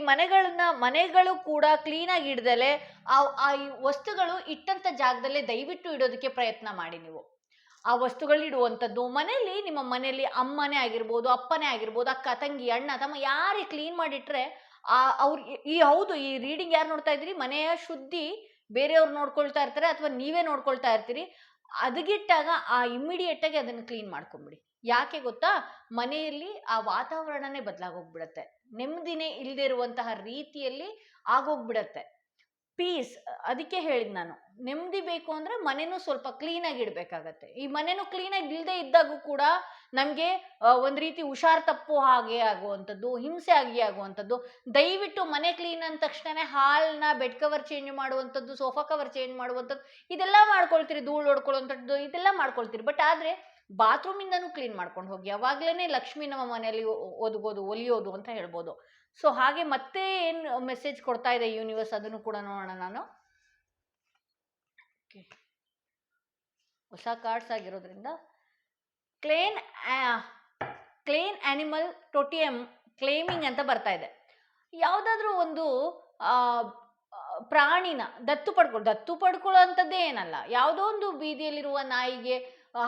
ಮನೆಗಳು ಕೂಡ ಕ್ಲೀನಾಗಿ ಇಡ್ದಲೆ ಆ ವಸ್ತುಗಳು ಇಟ್ಟಂತ ಜಾಗದಲ್ಲೇ ದಯವಿಟ್ಟು ಇಡೋದಕ್ಕೆ ಪ್ರಯತ್ನ ಮಾಡಿ. ನೀವು ಆ ವಸ್ತುಗಳು ಇಡುವಂಥದ್ದು ಮನೆಯಲ್ಲಿ, ನಿಮ್ಮ ಮನೆಯಲ್ಲಿ ಅಮ್ಮನೇ ಆಗಿರ್ಬೋದು, ಅಪ್ಪನೇ ಆಗಿರ್ಬೋದು, ಅಕ್ಕ ತಂಗಿ ಅಣ್ಣ ತಮ್ಮ ಯಾರೇ ಕ್ಲೀನ್ ಮಾಡಿಟ್ರೆ ಅವ್ರು ಹೌದು, ಈ ರೀಡಿಂಗ್ ಯಾರು ನೋಡ್ತಾ ಇದ್ದೀರಿ, ಮನೆಯ ಶುದ್ಧಿ ಬೇರೆಯವ್ರು ನೋಡ್ಕೊಳ್ತಾ ಇರ್ತಾರೆ ಅಥವಾ ನೀವೇ ನೋಡ್ಕೊಳ್ತಾ ಇರ್ತೀರಿ. ಅದಗಿಟ್ಟಾಗ ಇಮ್ಮಿಡಿಯೇಟ್ ಆಗಿ ಅದನ್ನು ಕ್ಲೀನ್ ಮಾಡ್ಕೊಂಬಿಡಿ. ಯಾಕೆ ಗೊತ್ತಾ, ಮನೆಯಲ್ಲಿ ಆ ವಾತಾವರಣನೇ ಬದಲಾಗೋಗ್ಬಿಡತ್ತೆ, ನೆಮ್ಮದಿನೇ ಇಲ್ಲದೆ ಇರುವಂತಹ ರೀತಿಯಲ್ಲಿ ಆಗೋಗ್ಬಿಡತ್ತೆ. ಪೀಸ್, ಅದಕ್ಕೆ ಹೇಳಿದ್ ನಾನು, ನೆಮ್ಮದಿ ಬೇಕು ಅಂದ್ರೆ ಮನೆನೂ ಸ್ವಲ್ಪ ಕ್ಲೀನಾಗಿ ಇಡಬೇಕಾಗತ್ತೆ. ಈ ಮನೆನೂ ಕ್ಲೀನಾಗಿ ಇಲ್ಲದೆ ಇದ್ದಾಗೂ ಕೂಡ ನಮಗೆ ಒಂದು ರೀತಿ ಹುಷಾರ್ ತಪ್ಪು ಹಾಗೆ ಆಗುವಂಥದ್ದು, ಹಿಂಸೆ ಆಗುವಂಥದ್ದು. ದಯವಿಟ್ಟು ಮನೆ ಕ್ಲೀನ್ ಅಂದ ತಕ್ಷಣ ಹಾಲ್ನ ಬೆಡ್ ಕವರ್ ಚೇಂಜ್ ಮಾಡುವಂಥದ್ದು, ಸೋಫಾ ಕವರ್ ಚೇಂಜ್ ಮಾಡುವಂಥದ್ದು ಇದೆಲ್ಲ ಮಾಡ್ಕೊಳ್ತೀರಿ, ಧೂಳು ಹೊಡ್ಕೊಳ್ಳುವಂಥದ್ದು ಇದೆಲ್ಲ ಮಾಡ್ಕೊಳ್ತೀರಿ. ಬಟ್ ಆದರೆ ಬಾತ್ರೂಮಿಂದನೂ ಕ್ಲೀನ್ ಮಾಡ್ಕೊಂಡು ಹೋಗಿ, ಅವಾಗ್ಲೇ ಲಕ್ಷ್ಮಿ ನಮ್ಮ ಮನೆಯಲ್ಲಿ ಒಲಿಯೋದು ಅಂತ ಹೇಳ್ಬೋದು. ಸೊ ಹಾಗೆ ಮತ್ತೆ ಏನು ಮೆಸೇಜ್ ಕೊಡ್ತಾ ಇದೆ ಯೂನಿವರ್ಸ್, ಅದನ್ನು ಕೂಡ ನೋಡೋಣ ನಾನು. ಹೊಸ ಕಾರ್ಡ್ಸ್ ಆಗಿರೋದ್ರಿಂದ ಕ್ಲೇನ್ ಆನಿಮಲ್ ಟೋಟಿಯಂ ಕ್ಲೇಮಿಂಗ್ ಅಂತ ಬರ್ತಾ ಇದೆ. ಯಾವುದಾದ್ರೂ ಒಂದು ಪ್ರಾಣಿನ ದತ್ತು ಪಡ್ಕೊಳ್ಳೋ ಅಂಥದ್ದೇ ಏನಲ್ಲ, ಯಾವುದೋ ಒಂದು ಬೀದಿಯಲ್ಲಿರುವ ನಾಯಿಗೆ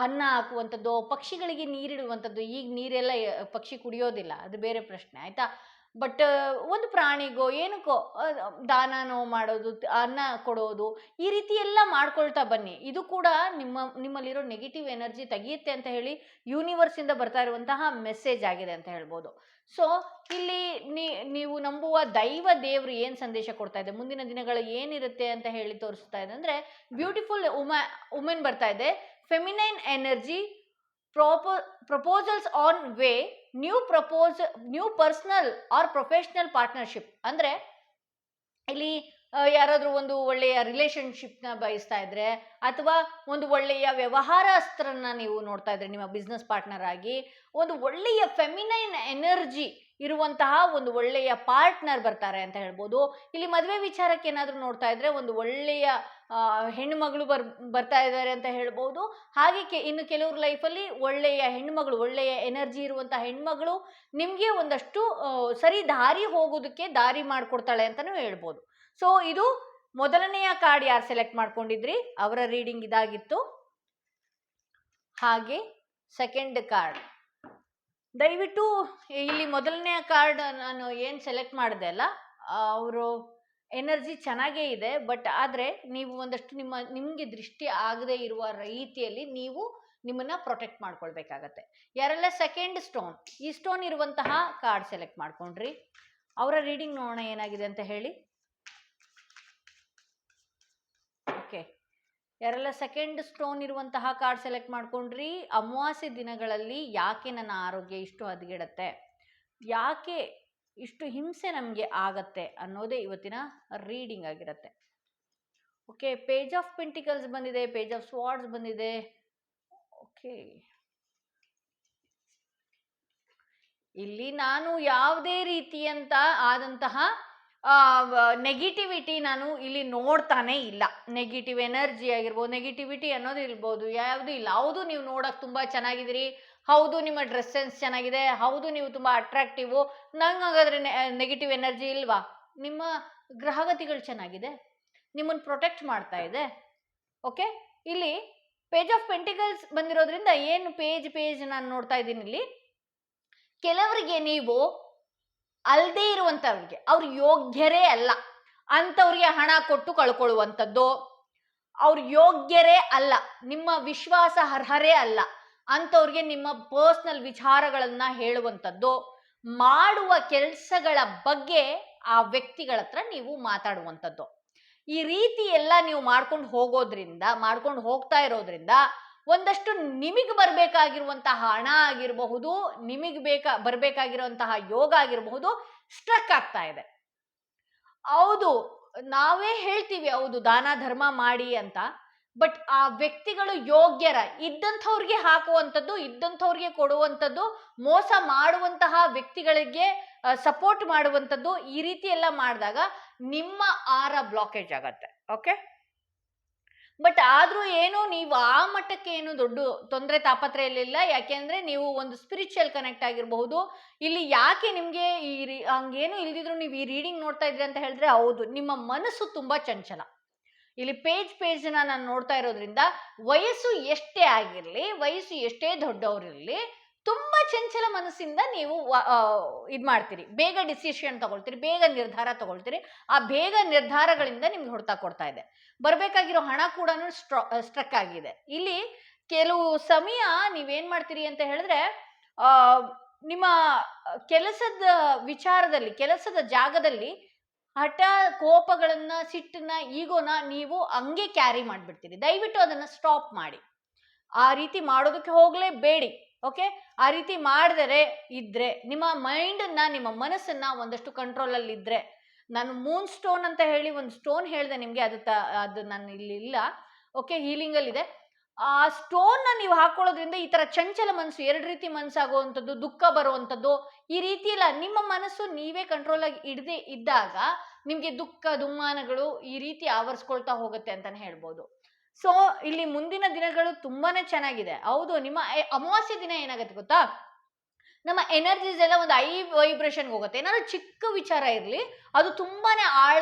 ಅನ್ನ ಹಾಕುವಂಥದ್ದು, ಪಕ್ಷಿಗಳಿಗೆ ನೀರಿಡುವಂಥದ್ದು. ಈಗ ನೀರೆಲ್ಲ ಪಕ್ಷಿ ಕುಡಿಯೋದಿಲ್ಲ, ಅದು ಬೇರೆ ಪ್ರಶ್ನೆ ಆಯ್ತಾ. ಬಟ್ ಒಂದು ಪ್ರಾಣಿಗೋ ಏನಕ್ಕೋ ದಾನನೋ ಮಾಡೋದು, ಅನ್ನ ಕೊಡೋದು, ಈ ರೀತಿ ಎಲ್ಲ ಮಾಡ್ಕೊಳ್ತಾ ಬನ್ನಿ. ಇದು ಕೂಡ ನಿಮ್ಮಲ್ಲಿರೋ ನೆಗೆಟಿವ್ ಎನರ್ಜಿ ತೆಗೆಯುತ್ತೆ ಅಂತ ಹೇಳಿ ಯೂನಿವರ್ಸಿಂದ ಬರ್ತಾ ಇರುವಂತಹ ಮೆಸೇಜ್ ಆಗಿದೆ ಅಂತ ಹೇಳ್ಬೋದು. ಸೊ ಇಲ್ಲಿ ನೀವು ನಂಬುವ ದೈವ ದೇವರು ಏನು ಸಂದೇಶ ಕೊಡ್ತಾ ಇದೆ, ಮುಂದಿನ ದಿನಗಳು ಏನಿರುತ್ತೆ ಅಂತ ಹೇಳಿ ತೋರಿಸ್ತಾ ಇದೆ ಅಂದರೆ, ಬ್ಯೂಟಿಫುಲ್ ವುಮೆನ್ ಬರ್ತಾ ಇದೆ, feminine energy, proposals on way, new personal or professional partnership. ಅಂದರೆ ಇಲ್ಲಿ ಯಾರಾದರೂ ಒಂದು ಒಳ್ಳೆಯ ರಿಲೇಶನ್ಶಿಪ್ನ ಬಯಸ್ತಾ ಇದ್ರೆ, ಅಥವಾ ಒಂದು ಒಳ್ಳೆಯ ವ್ಯವಹಾರಸ್ಥರನ್ನ ನೀವು ನೋಡ್ತಾ ಇದ್ರೆ ನಿಮ್ಮ ಬಿಸ್ನೆಸ್ ಪಾರ್ಟ್ನರ್ ಆಗಿ, ಒಂದು ಒಳ್ಳೆಯ ಫೆಮಿನೈನ್ ಎನರ್ಜಿ ಇರುವಂತಹ ಒಂದು ಒಳ್ಳೆಯ ಪಾರ್ಟ್ನರ್ ಬರ್ತಾರೆ ಅಂತ ಹೇಳ್ಬೋದು. ಇಲ್ಲಿ ಮದುವೆ ವಿಚಾರಕ್ಕೆ ಏನಾದರೂ ನೋಡ್ತಾ ಇದ್ರೆ ಒಂದು ಒಳ್ಳೆಯ ಹೆಣ್ಣುಮಗಳು ಬರ್ತಾ ಇದ್ದಾರೆ ಅಂತ ಹೇಳ್ಬೋದು. ಹಾಗೆ ಇನ್ನು ಕೆಲವ್ರ ಲೈಫಲ್ಲಿ ಒಳ್ಳೆಯ ಹೆಣ್ಮಗಳು, ಒಳ್ಳೆಯ ಎನರ್ಜಿ ಇರುವಂಥ ಹೆಣ್ಮಗಳು ನಿಮಗೆ ಒಂದಷ್ಟು ಸರಿ ದಾರಿ ಹೋಗೋದಕ್ಕೆ ದಾರಿ ಮಾಡಿಕೊಡ್ತಾಳೆ ಅಂತಲೂ ಹೇಳ್ಬೋದು. ಸೊ ಇದು ಮೊದಲನೆಯ ಕಾರ್ಡ್ ಯಾರು ಸೆಲೆಕ್ಟ್ ಮಾಡ್ಕೊಂಡಿದ್ರಿ ಅವರ ರೀಡಿಂಗ್ ಇದಾಗಿತ್ತು. ಹಾಗೆ ಸೆಕೆಂಡ್ ಕಾರ್ಡ್, ದಯವಿಟ್ಟು ಇಲ್ಲಿ ಮೊದಲನೆಯ ಕಾರ್ಡ್ ನಾನು ಏನು ಸೆಲೆಕ್ಟ್ ಮಾಡಿದೆ ಅಲ್ಲ, ಅವರು ಎನರ್ಜಿ ಚೆನ್ನಾಗೇ ಇದೆ. ಬಟ್ ಆದರೆ ನೀವು ಒಂದಷ್ಟು ನಿಮಗೆ ದೃಷ್ಟಿ ಆಗದೆ ಇರುವ ರೀತಿಯಲ್ಲಿ ನೀವು ನಿಮ್ಮನ್ನ ಪ್ರೊಟೆಕ್ಟ್ ಮಾಡ್ಕೊಳ್ಬೇಕಾಗತ್ತೆ. ಯಾರೆಲ್ಲ ಸೆಕೆಂಡ್ ಸ್ಟೋನ್, ಈ ಸ್ಟೋನ್ ಇರುವಂತಹ ಕಾರ್ಡ್ ಸೆಲೆಕ್ಟ್ ಮಾಡ್ಕೊಂಡ್ರಿ, ಅವರ ರೀಡಿಂಗ್ ನೋಡೋಣ ಏನಾಗಿದೆ ಅಂತ ಹೇಳಿ. ಓಕೆ, ಯಾರೆಲ್ಲ ಸೆಕೆಂಡ್ ಸ್ಟೋನ್ ಇರುವಂತಹ ಕಾರ್ಡ್ ಸೆಲೆಕ್ಟ್ ಮಾಡ್ಕೊಂಡ್ರಿ, ಅಮಾವಾಸ್ಯೆ ದಿನಗಳಲ್ಲಿ ಯಾಕೆ ನನ್ನ ಆರೋಗ್ಯ ಇಷ್ಟು ಹದಗೆಡುತ್ತೆ, ಯಾಕೆ ಇಷ್ಟು ಹಿಂಸೆ ನಮಗೆ ಆಗತ್ತೆ ಅನ್ನೋದೇ ಇವತ್ತಿನ ರೀಡಿಂಗ್ ಆಗಿರುತ್ತೆ. ಓಕೆ, ಪೇಜ್ ಆಫ್ ಪೆಂಟಿಕಲ್ಸ್ ಬಂದಿದೆ, ಪೇಜ್ ಆಫ್ ಸ್ವಾರ್ಡ್ಸ್ ಬಂದಿದೆ. ಓಕೆ, ಇಲ್ಲಿ ನಾನು ಯಾವುದೇ ರೀತಿಯಂತ ಆದಂತಹ ನೆಗೆಟಿವಿಟಿ ನಾನು ಇಲ್ಲಿ ನೋಡ್ತಾನೆ ಇಲ್ಲ. ನೆಗೆಟಿವ್ ಎನರ್ಜಿ ಆಗಿರ್ಬೋದು, ನೆಗೆಟಿವಿಟಿ ಅನ್ನೋದು ಇರ್ಬೋದು, ಯಾವುದು ಇಲ್ಲ. ಹೌದು, ನೀವು ನೋಡಕ್ ತುಂಬಾ ಚೆನ್ನಾಗಿದ್ದೀರಿ, ಹೌದು ನಿಮ್ಮ ಡ್ರೆಸ್ ಸೆನ್ಸ್ ಚೆನ್ನಾಗಿದೆ, ಹೌದು ನೀವು ತುಂಬಾ ಅಟ್ರಾಕ್ಟಿವ್, ನಂಗೆ ಹಾಗಾದ್ರೆ ನೆಗೆಟಿವ್ ಎನರ್ಜಿ ಇಲ್ವಾ? ನಿಮ್ಮ ಗ್ರಹಗತಿಗಳು ಚೆನ್ನಾಗಿದೆ, ನಿಮ್ಮನ್ನು ಪ್ರೊಟೆಕ್ಟ್ ಮಾಡ್ತಾ ಇದೆ. ಓಕೆ, ಇಲ್ಲಿ ಪೇಜ್ ಆಫ್ ಪೆಂಟಿಕಲ್ಸ್ ಬಂದಿರೋದ್ರಿಂದ ಏನು ಪೇಜ್ ನಾನು ನೋಡ್ತಾ ಇದ್ದೀನಿ ಇಲ್ಲಿ, ಕೆಲವರಿಗೆ ನೀವು ಅಲ್ಲದೆ ಇರುವಂತವ್ರಿಗೆ, ಅವ್ರು ಯೋಗ್ಯರೇ ಅಲ್ಲ ಅಂಥವ್ರಿಗೆ ಹಣ ಕೊಟ್ಟು ಕಳ್ಕೊಳ್ಳುವಂಥದ್ದು, ಅವ್ರು ಯೋಗ್ಯರೇ ಅಲ್ಲ, ನಿಮ್ಮ ವಿಶ್ವಾಸ ಅರ್ಹರೇ ಅಲ್ಲ ಅಂಥವ್ರಿಗೆ ನಿಮ್ಮ ಪರ್ಸ್ನಲ್ ವಿಚಾರಗಳನ್ನ ಹೇಳುವಂಥದ್ದು, ಮಾಡುವ ಕೆಲಸಗಳ ಬಗ್ಗೆ ಆ ವ್ಯಕ್ತಿಗಳ ಹತ್ರ ನೀವು ಮಾತಾಡುವಂಥದ್ದು. ಈ ರೀತಿ ಎಲ್ಲ ನೀವು ಮಾಡ್ಕೊಂಡು ಹೋಗ್ತಾ ಇರೋದ್ರಿಂದ ಒಂದಷ್ಟು ನಿಮಗೆ ಬರಬೇಕಾಗಿರುವಂತಹ ಹಣ ಆಗಿರಬಹುದು, ನಿಮಗೆ ಬರಬೇಕಾಗಿರುವಂತಹ ಯೋಗ ಆಗಿರಬಹುದು, ಸ್ಟ್ರಕ್ ಆಗ್ತಾ ಇದೆ. ಹೌದು, ನಾವೇ ಹೇಳ್ತೀವಿ ಹೌದು ದಾನ ಧರ್ಮ ಮಾಡಿ ಅಂತ, ಬಟ್ ಆ ವ್ಯಕ್ತಿಗಳು ಯೋಗ್ಯರ, ಇದ್ದಂಥವ್ರಿಗೆ ಹಾಕುವಂಥದ್ದು, ಇದ್ದಂಥವ್ರಿಗೆ ಕೊಡುವಂಥದ್ದು, ಮೋಸ ಮಾಡುವಂತಹ ವ್ಯಕ್ತಿಗಳಿಗೆ ಸಪೋರ್ಟ್ ಮಾಡುವಂಥದ್ದು, ಈ ರೀತಿ ಎಲ್ಲ ಮಾಡಿದಾಗ ನಿಮ್ಮ ಆರ ಬ್ಲಾಕೇಜ್ ಆಗತ್ತೆ. ಓಕೆ, ಬಟ್ ಆದ್ರೂ ಏನು ನೀವು ಆ ಮಟ್ಟಕ್ಕೆ ಏನು ದೊಡ್ಡ ತೊಂದರೆ ತಾಪತ್ರೆಯಲ್ಲಿಲ್ಲ. ಯಾಕೆಂದ್ರೆ ನೀವು ಒಂದು ಸ್ಪಿರಿಚುವಲ್ ಕನೆಕ್ಟ್ ಆಗಿರಬಹುದು. ಇಲ್ಲಿ ಯಾಕೆ ನಿಮ್ಗೆ ಹಂಗೇನು ಇಲ್ದಿದ್ರು ನೀವು ಈ ರೀಡಿಂಗ್ ನೋಡ್ತಾ ಇದ್ರಿ ಅಂತ ಹೇಳಿದ್ರೆ, ಹೌದು ನಿಮ್ಮ ಮನಸ್ಸು ತುಂಬಾ ಚಂಚಲ. ಇಲ್ಲಿ ಪೇಜ್ ನಾನು ನೋಡ್ತಾ ಇರೋದ್ರಿಂದ ವಯಸ್ಸು ಎಷ್ಟೇ ಆಗಿರ್ಲಿ, ವಯಸ್ಸು ಎಷ್ಟೇ ದೊಡ್ಡವರಿರ್ಲಿ, ತುಂಬಾ ಚಂಚಲ ಮನಸ್ಸಿಂದ ನೀವು ಇದ್ ಮಾಡ್ತೀರಿ, ಬೇಗ ಡಿಸಿಷನ್ ತಗೊಳ್ತೀರಿ, ಬೇಗ ನಿರ್ಧಾರ ತಗೊಳ್ತೀರಿ. ಆ ಬೇಗ ನಿರ್ಧಾರಗಳಿಂದ ನಿಮ್ಗೆ ಹೊಡ್ತಾ ಕೊಡ್ತಾ ಇದೆ. ಬರ್ಬೇಕಾಗಿರೋ ಹಣ ಕೂಡ ಸ್ಟ್ರಕ್ ಆಗಿದೆ. ಇಲ್ಲಿ ಕೆಲವು ಸಮಯ ನೀವೇನ್ ಮಾಡ್ತೀರಿ ಅಂತ ಹೇಳಿದ್ರೆ, ನಿಮ್ಮ ಕೆಲಸದ ವಿಚಾರದಲ್ಲಿ, ಕೆಲಸದ ಜಾಗದಲ್ಲಿ ಹಠ, ಕೋಪಗಳನ್ನ, ಸಿಟ್ಟನ್ನ, ಈಗೋನ ನೀವು ಹಂಗೆ ಕ್ಯಾರಿ ಮಾಡ್ಬಿಡ್ತೀರಿ. ದಯವಿಟ್ಟು ಅದನ್ನ ಸ್ಟಾಪ್ ಮಾಡಿ. ಆ ರೀತಿ ಮಾಡೋದಕ್ಕೆ ಹೋಗ್ಲೇಬೇಡಿ. ಓಕೆ, ಆ ರೀತಿ ಮಾಡಿದರೆ ಇದ್ರೆ ನಿಮ್ಮ ಮೈಂಡನ್ನ, ನಿಮ್ಮ ಮನಸ್ಸನ್ನ ಒಂದಷ್ಟು ಕಂಟ್ರೋಲ್ ಅಲ್ಲಿ ಇದ್ರೆ, ನಾನು ಮೂನ್ ಸ್ಟೋನ್ ಅಂತ ಹೇಳಿ ಒಂದು ಸ್ಟೋನ್ ಹೇಳಿದೆ ನಿಮ್ಗೆ, ಅದು ನಾನು ಇಲ್ಲಿ ಇಲ್ಲ. ಓಕೆ, ಹೀಲಿಂಗ್ ಅಲ್ಲಿ ಇದೆ. ಆ ಸ್ಟೋನ್ ನ ನೀವು ಹಾಕೊಳ್ಳೋದ್ರಿಂದ ಈ ತರ ಚಂಚಲ ಮನಸ್ಸು, ಎರಡು ರೀತಿ ಮನಸ್ಸಾಗುವಂಥದ್ದು, ದುಃಖ ಬರುವಂಥದ್ದು, ಈ ರೀತಿ ಎಲ್ಲ ನಿಮ್ಮ ಮನಸ್ಸು ನೀವೇ ಕಂಟ್ರೋಲ್ ಆಗಿ ಇಡದೆ ಇದ್ದಾಗ ನಿಮ್ಗೆ ದುಃಖ ದುಮ್ಮಾನಗಳು ಈ ರೀತಿ ಆವರಿಸ್ಕೊಳ್ತಾ ಹೋಗುತ್ತೆ ಅಂತಾನೆ ಹೇಳ್ಬೋದು. ಸೊ ಇಲ್ಲಿ ಮುಂದಿನ ದಿನಗಳು ತುಂಬಾನೇ ಚೆನ್ನಾಗಿದೆ. ಹೌದು, ನಿಮ್ಮ ಅಮಾವಾಸ್ಯೆ ದಿನ ಏನಾಗುತ್ತೆ ಗೊತ್ತಾ, ನಮ್ಮ ಎನರ್ಜೀಸ್ ಎಲ್ಲ ಒಂದು ವೈಬ್ರೇಷನ್ಗೆ ಹೋಗುತ್ತೆ. ಏನಾದ್ರು ಚಿಕ್ಕ ವಿಚಾರ ಇರಲಿ, ಅದು ತುಂಬಾನೇ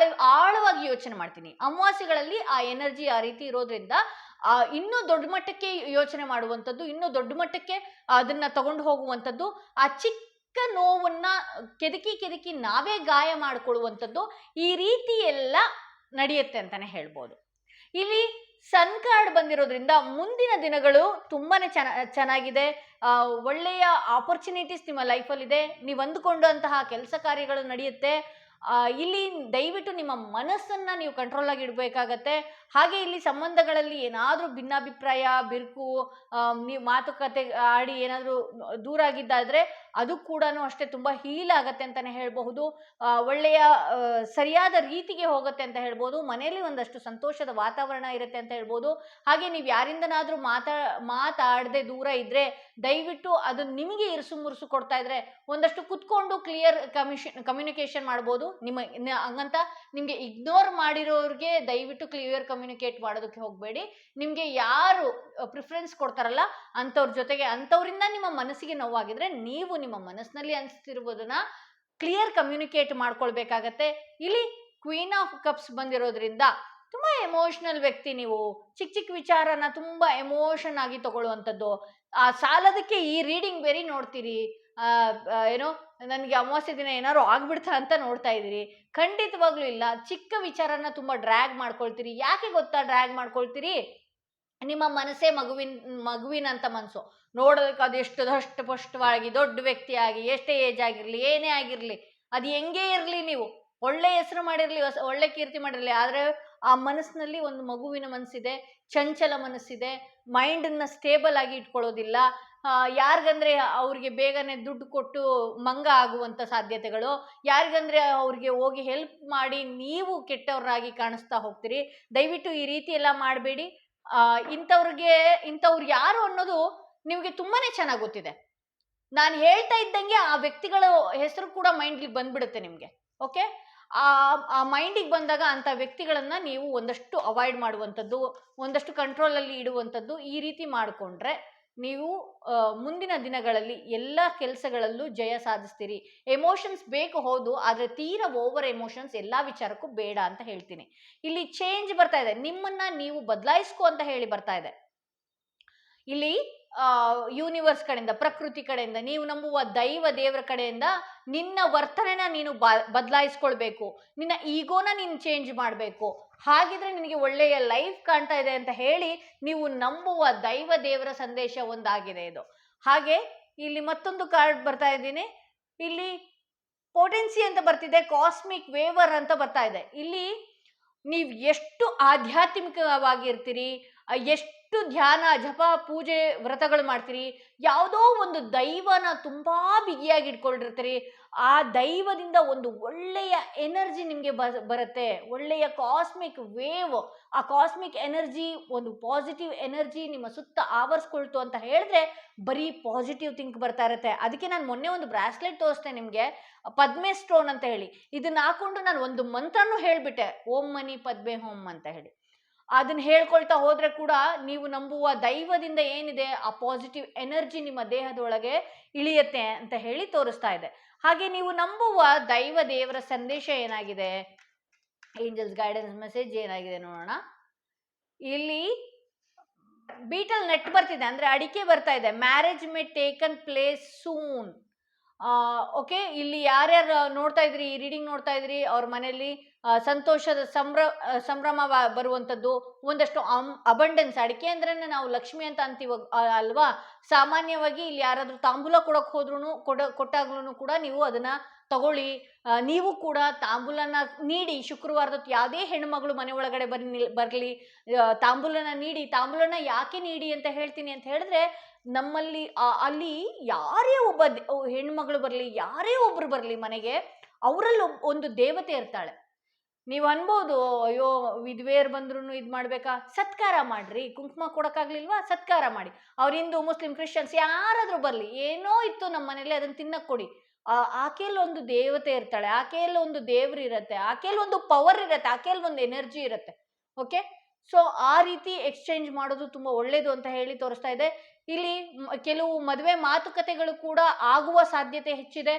ಆಳವಾಗಿ ಯೋಚನೆ ಮಾಡ್ತೀನಿ. ಅಮಾವಾಸ್ಯೆಗಳಲ್ಲಿ ಆ ಎನರ್ಜಿ ಆ ರೀತಿ ಇರೋದ್ರಿಂದ ಇನ್ನೂ ದೊಡ್ಡ ಮಟ್ಟಕ್ಕೆ ಯೋಚನೆ ಮಾಡುವಂಥದ್ದು, ಇನ್ನೂ ದೊಡ್ಡ ಮಟ್ಟಕ್ಕೆ ಅದನ್ನ ತಗೊಂಡು ಹೋಗುವಂಥದ್ದು, ಆ ಚಿಕ್ಕ ನೋವನ್ನ ಕೆದಕಿ ನಾವೇ ಗಾಯ ಮಾಡಿಕೊಳ್ಳುವಂಥದ್ದು, ಈ ರೀತಿ ಎಲ್ಲ ನಡೆಯುತ್ತೆ ಅಂತಾನೆ ಹೇಳ್ಬೋದು. ಇಲ್ಲಿ ಸನ್ ಕಾರ್ಡ್ ಬಂದಿರೋದ್ರಿಂದ ಮುಂದಿನ ದಿನಗಳು ತುಂಬಾನೇ ಚೆನ್ನಾಗಿದೆ. ಒಳ್ಳೆಯ ಆಪರ್ಚುನಿಟೀಸ್ ನಿಮ್ಮ ಲೈಫಲ್ಲಿ ಇದೆ. ನೀವು ಅಂದುಕೊಂಡಂತಹ ಕೆಲಸ ಕಾರ್ಯಗಳು ನಡೆಯುತ್ತೆ. ಇಲ್ಲಿ ದಯವಿಟ್ಟು ನಿಮ್ಮ ಮನಸ್ಸನ್ನ ನೀವು ಕಂಟ್ರೋಲ್ ಆಗಿ ಇಡಬೇಕಾಗತ್ತೆ. ಹಾಗೆ ಇಲ್ಲಿ ಸಂಬಂಧಗಳಲ್ಲಿ ಏನಾದರೂ ಭಿನ್ನಾಭಿಪ್ರಾಯ, ಬಿರುಕು, ನೀವು ಮಾತುಕತೆ ಆಡಿ ಏನಾದರೂ ದೂರ ಆಗಿದ್ದಾದ್ರೆ ಅದು ಕೂಡ ಅಷ್ಟೇ ತುಂಬಾ ಹೀಲ್ ಆಗತ್ತೆ ಅಂತಾನೆ ಹೇಳ್ಬಹುದು. ಒಳ್ಳೆಯ ಸರಿಯಾದ ರೀತಿಗೆ ಹೋಗುತ್ತೆ ಅಂತ ಹೇಳ್ಬೋದು. ಮನೆಯಲ್ಲಿ ಒಂದಷ್ಟು ಸಂತೋಷದ ವಾತಾವರಣ ಇರುತ್ತೆ ಅಂತ ಹೇಳ್ಬೋದು. ಹಾಗೆ ನೀವು ಯಾರಿಂದನಾದ್ರೂ ಮಾತಾಡದೆ ದೂರ ಇದ್ರೆ ದಯವಿಟ್ಟು ಅದು ನಿಮಗೆ ಇರುಸು ಮುರುಸು ಕೊಡ್ತಾ ಇದ್ರೆ ಒಂದಷ್ಟು ಕುತ್ಕೊಂಡು ಕ್ಲಿಯರ್ ಕಮ್ಯುನಿಕೇಶನ್ ಮಾಡ್ಬೋದು. ಹಂಗಂತ ನಿಮ್ಗೆ ಇಗ್ನೋರ್ ಮಾಡಿರೋರಿಗೆ ದಯವಿಟ್ಟು ಕ್ಲಿಯರ್ ಕಮ್ಯುನಿಕೇಟ್ ಮಾಡೋದಕ್ಕೆ ಹೋಗಬೇಡಿ. ನಿಮ್ಗೆ ಯಾರು ಪ್ರಿಫರೆನ್ಸ್ ಕೊಡ್ತಾರಲ್ಲ ಅಂಥವ್ರ ಜೊತೆಗೆ, ಅಂಥವ್ರಿಂದ ನಿಮ್ಮ ಮನಸ್ಸಿಗೆ ನೋವಾಗಿದ್ರೆ ನೀವು ನಿಮ್ಮ ಮನಸ್ಸಿನಲ್ಲಿ ಅನಿಸ್ತಿರುವುದನ್ನ ಕ್ಲಿಯರ್ ಕಮ್ಯುನಿಕೇಟ್ ಮಾಡ್ಕೊಳ್ಬೇಕಾಗತ್ತೆ. ಇಲ್ಲಿ ಕ್ವೀನ್ ಆಫ್ ಕಪ್ಸ್ ಬಂದಿರೋದ್ರಿಂದ ತುಂಬಾ ಎಮೋಷನಲ್ ವ್ಯಕ್ತಿ ನೀವು. ಚಿಕ್ಕ ವಿಚಾರನ ತುಂಬಾ ಎಮೋಷನ್ ಆಗಿ ತಗೊಳ್ಳುವಂಥದ್ದು. ಆ ಸಾಲದಕ್ಕೆ ಈ ರೀಡಿಂಗ್ ಬೇರೆ ನೋಡ್ತೀರಿ, ಏನೋ ನನಗೆ ಅಮಾವಾಸ್ಯೆ ದಿನ ಏನಾದ್ರು ಆಗ್ಬಿಡ್ತಾ ಅಂತ ನೋಡ್ತಾ ಇದ್ದೀರಿ. ಖಂಡಿತವಾಗ್ಲೂ ಇಲ್ಲ. ಚಿಕ್ಕ ವಿಚಾರನ ತುಂಬಾ ಡ್ರ್ಯಾಗ್ ಮಾಡ್ಕೊಳ್ತೀರಿ. ಯಾಕೆ ಗೊತ್ತಾ ಡ್ರ್ಯಾಗ್ ಮಾಡ್ಕೊಳ್ತೀರಿ? ನಿಮ್ಮ ಮನಸ್ಸೇ ಮಗುವಿನಂತ ಮನಸ್ಸು. ನೋಡೋದಕ್ಕೆ ಅದು ಎಷ್ಟು ದಷ್ಟಪುಷ್ಟವಾಗಿ ದೊಡ್ಡ ವ್ಯಕ್ತಿಯಾಗಿ ಎಷ್ಟೇ ಏಜ್ ಆಗಿರಲಿ, ಏನೇ ಆಗಿರಲಿ, ಅದು ಹೆಂಗೇ ಇರಲಿ, ನೀವು ಒಳ್ಳೆ ಹೆಸರು ಮಾಡಿರಲಿ, ಒಳ್ಳೆ ಕೀರ್ತಿ ಮಾಡಿರಲಿ, ಆದರೆ ಆ ಮನಸ್ಸಿನಲ್ಲಿ ಒಂದು ಮಗುವಿನ ಮನಸ್ಸಿದೆ, ಚಂಚಲ ಮನಸ್ಸಿದೆ, ಮೈಂಡನ್ನು ಸ್ಟೇಬಲ್ ಆಗಿ ಇಟ್ಕೊಳ್ಳೋದಿಲ್ಲ. ಯಾರಿಗಂದ್ರೆ ಅವ್ರಿಗೆ ಬೇಗನೆ ದುಡ್ಡು ಕೊಟ್ಟು ಮಂಗ ಆಗುವಂಥ ಸಾಧ್ಯತೆಗಳು, ಯಾರಿಗಂದ್ರೆ ಅವ್ರಿಗೆ ಹೋಗಿ ಹೆಲ್ಪ್ ಮಾಡಿ ನೀವು ಕೆಟ್ಟವ್ರಾಗಿ ಕಾಣಿಸ್ತಾ ಹೋಗ್ತೀರಿ. ದಯವಿಟ್ಟು ಈ ರೀತಿ ಎಲ್ಲ ಮಾಡಬೇಡಿ. ಇಂಥವ್ರು ಯಾರು ಅನ್ನೋದು ನಿಮಗೆ ತುಂಬಾನೇ ಚೆನ್ನಾಗಿ ಗೊತ್ತಿದೆ. ನಾನು ಹೇಳ್ತಾ ಇದ್ದಂಗೆ ಆ ವ್ಯಕ್ತಿಗಳ ಹೆಸರು ಕೂಡ ಮೈಂಡ್ಲಿ ಬಂದ್ಬಿಡುತ್ತೆ ನಿಮಗೆ. ಓಕೆ, ಆ ಮೈಂಡಿಗೆ ಬಂದಾಗ ಅಂಥ ವ್ಯಕ್ತಿಗಳನ್ನ ನೀವು ಒಂದಷ್ಟು ಅವಾಯ್ಡ್ ಮಾಡುವಂಥದ್ದು, ಒಂದಷ್ಟು ಕಂಟ್ರೋಲಲ್ಲಿ ಇಡುವಂಥದ್ದು, ಈ ರೀತಿ ಮಾಡಿಕೊಂಡ್ರೆ ನೀವು ಮುಂದಿನ ದಿನಗಳಲ್ಲಿ ಎಲ್ಲ ಕೆಲಸಗಳಲ್ಲೂ ಜಯ ಸಾಧಿಸ್ತೀರಿ. ಎಮೋಷನ್ಸ್ ಬೇಕು ಹೌದು, ಆದರೆ ತೀರಾ ಓವರ್ ಎಮೋಷನ್ಸ್ ಎಲ್ಲ ವಿಚಾರಕ್ಕೂ ಬೇಡ ಅಂತ ಹೇಳ್ತೀನಿ. ಇಲ್ಲಿ ಚೇಂಜ್ ಬರ್ತಾ ಇದೆ, ನಿಮ್ಮನ್ನ ನೀವು ಬದಲಾಯಿಸ್ಕೊ ಅಂತ ಹೇಳಿ ಬರ್ತಾ ಇದೆ. ಇಲ್ಲಿ ಯೂನಿವರ್ಸ್ ಕಡೆಯಿಂದ, ಪ್ರಕೃತಿ ಕಡೆಯಿಂದ, ನೀವು ನಂಬುವ ದೇವರ ಕಡೆಯಿಂದ ನಿನ್ನ ವರ್ತನೆನ ನೀನು ಬದಲಾಯಿಸ್ಕೊಳ್ಬೇಕು, ನಿನ್ನ ಈಗೋನ ನೀನು ಚೇಂಜ್ ಮಾಡಬೇಕು. ಹಾಗಿದ್ರೆ ನಿನಗೆ ಒಳ್ಳೆಯ ಲೈಫ್ ಕಾಣ್ತಾ ಇದೆ ಅಂತ ಹೇಳಿ ನೀವು ನಂಬುವ ದೇವರ ಸಂದೇಶ ಒಂದಾಗಿದೆ ಇದು. ಹಾಗೆ ಇಲ್ಲಿ ಮತ್ತೊಂದು ಕಾರ್ಡ್ ಬರ್ತಾ ಇದ್ದೀನಿ, ಇಲ್ಲಿ ಪೊಟೆನ್ಸಿ ಅಂತ ಬರ್ತಿದೆ, ಕಾಸ್ಮಿಕ್ ವೇವರ್ ಅಂತ ಬರ್ತಾ ಇದೆ. ಇಲ್ಲಿ ನೀವು ಎಷ್ಟು ಆಧ್ಯಾತ್ಮಿಕವಾಗಿರ್ತೀರಿ, ಎಷ್ಟು ಧ್ಯಾನ ಜಪ ಪೂಜೆ ವ್ರತಗಳು ಮಾಡ್ತೀರಿ, ಯಾವುದೋ ಒಂದು ದೈವನ ತುಂಬಾ ಬಿಗಿಯಾಗಿ ಇಟ್ಕೊಂಡಿರ್ತೀರಿ, ಆ ದೈವದಿಂದ ಒಂದು ಒಳ್ಳೆಯ ಎನರ್ಜಿ ನಿಮಗೆ ಬರುತ್ತೆ, ಒಳ್ಳೆಯ ಕಾಸ್ಮಿಕ್ ವೇವ್. ಆ ಕಾಸ್ಮಿಕ್ ಎನರ್ಜಿ, ಒಂದು ಪಾಸಿಟಿವ್ ಎನರ್ಜಿ ನಿಮ್ಮ ಸುತ್ತ ಆವರಿಸ್ಕೊಳ್ತು ಅಂತ ಹೇಳಿದ್ರೆ ಬರೀ ಪಾಸಿಟಿವ್ ಥಿಂಕ್ ಬರ್ತಾ ಇರುತ್ತೆ. ಅದಕ್ಕೆ ನಾನು ಮೊನ್ನೆ ಒಂದು ಬ್ರಾಸ್ಲೆಟ್ ತೋರಿಸ್ತೆ ನಿಮಗೆ, ಪದ್ಮೆ ಸ್ಟೋನ್ ಅಂತ ಹೇಳಿ. ಇದನ್ನ ಹಾಕೊಂಡು ನಾನು ಒಂದು ಮಂತ್ರನೂ ಹೇಳ್ಬಿಟ್ಟೆ, ಓಂ ಮನಿ ಪದ್ಮೆ ಹೋಮ್ ಅಂತ ಹೇಳಿ. ಅದನ್ನ ಹೇಳ್ಕೊಳ್ತಾ ಹೋದ್ರೆ ಕೂಡ ನೀವು ನಂಬುವ ದೈವದಿಂದ ಏನಿದೆ ಆ ಪಾಸಿಟಿವ್ ಎನರ್ಜಿ ನಿಮ್ಮ ದೇಹದೊಳಗೆ ಇಳಿಯತ್ತೆ ಅಂತ ಹೇಳಿ ತೋರಿಸ್ತಾ ಇದೆ. ಹಾಗೆ ನೀವು ನಂಬುವ ದೇವರ ಸಂದೇಶ ಏನಾಗಿದೆ, ಏಂಜಲ್ಸ್ ಗೈಡೆನ್ಸ್ ಮೆಸೇಜ್ ಏನಾಗಿದೆ ನೋಡೋಣ. ಇಲ್ಲಿ ಬೀಟಲ್ ನೆಟ್ ಬರ್ತಿದೆ, ಅಂದ್ರೆ ಅಡಿಕೆ ಬರ್ತಾ ಇದೆ. Marriage May taken place soon. Okay, ಇಲ್ಲಿ ಯಾರ್ಯಾರು ನೋಡ್ತಾ ಇದ್ರಿ, ಈ ರೀಡಿಂಗ್ ನೋಡ್ತಾ ಇದ್ರಿ, ಅವ್ರ ಮನೆಯಲ್ಲಿ ಸಂತೋಷದ ಸಂಭ್ರಮ ಬರುವಂಥದ್ದು, ಒಂದಷ್ಟು ಅಬಂಡೆನ್ಸ್. ಅಡಿಕೆ ಅಂದ್ರೆ ನಾವು ಲಕ್ಷ್ಮಿ ಅಂತ ಅಂತೀವ ಅಲ್ವಾ. ಸಾಮಾನ್ಯವಾಗಿ ಇಲ್ಲಿ ಯಾರಾದ್ರೂ ತಾಂಬೂಲ ಕೊಡಕ್ ಹೋದ್ರು ಕೊಟ್ಟಾಗ್ಲೂ ಕೂಡ ನೀವು ಅದನ್ನ ತಗೊಳ್ಳಿ. ನೀವು ಕೂಡ ತಾಂಬೂಲನ ನೀಡಿ, ಶುಕ್ರವಾರದ ಯಾವುದೇ ಹೆಣ್ಮಗಳು ಮನೆ ಒಳಗಡೆ ಬರ್ಲಿ, ತಾಂಬೂಲನ ನೀಡಿ. ತಾಂಬೂಲನ ಯಾಕೆ ನೀಡಿ ಅಂತ ಹೇಳ್ತೀನಿ ಅಂತ ಹೇಳಿದ್ರೆ, ನಮ್ಮಲ್ಲಿ ಅಲ್ಲಿ ಯಾರೇ ಒಬ್ಬ ಹೆಣ್ಮಗಳು ಬರಲಿ, ಯಾರೇ ಒಬ್ರು ಬರಲಿ ಮನೆಗೆ, ಅವರಲ್ಲಿ ಒಂದು ದೇವತೆ ಇರ್ತಾಳೆ. ನೀವು ಅನ್ಬೋದು, ಅಯ್ಯೋ ವಿಧವೆಯರು ಬಂದ್ರು ಇದು ಮಾಡ್ಬೇಕಾ, ಸತ್ಕಾರ ಮಾಡ್ರಿ. ಕುಂಕುಮ ಕೊಡಕ್ಕಾಗ್ಲಿಲ್ವಾ, ಸತ್ಕಾರ ಮಾಡಿ. ಅವ್ರ ಹಿಂದೂ ಮುಸ್ಲಿಂ ಕ್ರಿಶ್ಚಿಯನ್ಸ್ ಯಾರಾದ್ರೂ ಬರ್ಲಿ, ಏನೋ ಇತ್ತು ನಮ್ಮ ಮನೇಲಿ ಅದನ್ನ ತಿನ್ನಕ್ ಕೊಡಿ. ಆಕೆಯಲ್ಲಿ ಒಂದು ದೇವತೆ ಇರ್ತಾಳೆ, ಆಕೆಯಲ್ಲಿ ಒಂದು ದೇವ್ರು ಇರತ್ತೆ, ಆಕೆಯಲ್ಲಿ ಒಂದು ಪವರ್ ಇರತ್ತೆ, ಆಕೆಯಲ್ಲಿ ಒಂದು ಎನರ್ಜಿ ಇರತ್ತೆ. ಓಕೆ, ಸೊ ಆ ರೀತಿ ಎಕ್ಸ್ಚೇಂಜ್ ಮಾಡೋದು ತುಂಬಾ ಒಳ್ಳೇದು ಅಂತ ಹೇಳಿ ತೋರಿಸ್ತಾ ಇದೆ. ಇಲ್ಲಿ ಕೆಲವು ಮದುವೆ ಮಾತುಕತೆಗಳು ಕೂಡ ಆಗುವ ಸಾಧ್ಯತೆ ಹೆಚ್ಚಿದೆ.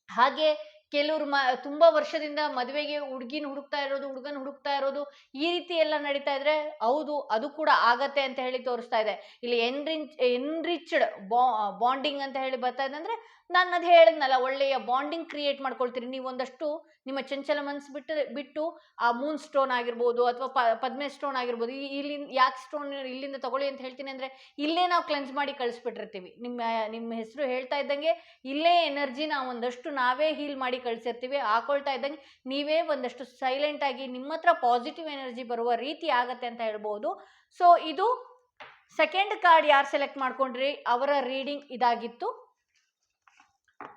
ಹಾಗೆ ಕೆಲವರು ತುಂಬಾ ವರ್ಷದಿಂದ ಮದುವೆಗೆ ಹುಡುಗನ ಹುಡುಕ್ತಾ ಇರೋದು ಈ ರೀತಿ ಎಲ್ಲ ನಡೀತಾ ಇದ್ರೆ ಹೌದು, ಅದು ಕೂಡ ಆಗತ್ತೆ ಅಂತ ಹೇಳಿ ತೋರಿಸ್ತಾ ಇದೆ. ಇಲ್ಲಿ ಎನ್ರಿಚ್ಡ್ ಬಾಂಡಿಂಗ್ ಅಂತ ಹೇಳಿ ಬರ್ತಾ ಇದೆ. ಅಂದ್ರೆ ನಾನು ಅದು ಹೇಳಿದ್ನಲ್ಲ, ಒಳ್ಳೆಯ ಬಾಂಡಿಂಗ್ ಕ್ರಿಯೇಟ್ ಮಾಡ್ಕೊಳ್ತೀರಿ ನೀವು. ಒಂದಷ್ಟು ನಿಮ್ಮ ಚಂಚಲ ಮನಸ್ಸು ಬಿಟ್ಟು ಆ ಮೂನ್ ಸ್ಟೋನ್ ಆಗಿರ್ಬೋದು ಅಥವಾ ಪದ್ಮೆ ಸ್ಟೋನ್ ಆಗಿರ್ಬೋದು, ಇಲ್ಲಿ ಯಾಕೆ ಸ್ಟೋನ್ ಇಲ್ಲಿಂದ ತಗೊಳ್ಳಿ ಅಂತ ಹೇಳ್ತೀನಿ ಅಂದ್ರೆ, ಇಲ್ಲೇ ನಾವು ಕ್ಲೆನ್ಸ್ ಮಾಡಿ ಕಳಿಸ್ಬಿಟ್ಟಿರ್ತೀವಿ. ನಿಮ್ಮ ಹೆಸರು ಹೇಳ್ತಾ ಇದ್ದಂಗೆ ಇಲ್ಲೇ ಎನರ್ಜಿನ ಒಂದಷ್ಟು ನಾವೇ ಹೀಲ್ ಮಾಡಿ ಕಳಿಸಿರ್ತೀವಿ. ಹಾಕೊಳ್ತಾ ಇದ್ದಂಗೆ ನೀವೇ ಒಂದಷ್ಟು ಸೈಲೆಂಟ್ ಆಗಿ ನಿಮ್ಮ ಹತ್ರ ಪಾಸಿಟಿವ್ ಎನರ್ಜಿ ಬರುವ ರೀತಿ ಆಗತ್ತೆ ಅಂತ ಹೇಳ್ಬೋದು. ಸೊ ಇದು ಸೆಕೆಂಡ್ ಕಾರ್ಡ್ ಯಾರು ಸೆಲೆಕ್ಟ್ ಮಾಡ್ಕೊಂಡ್ರಿ ಅವರ ರೀಡಿಂಗ್ ಇದಾಗಿತ್ತು.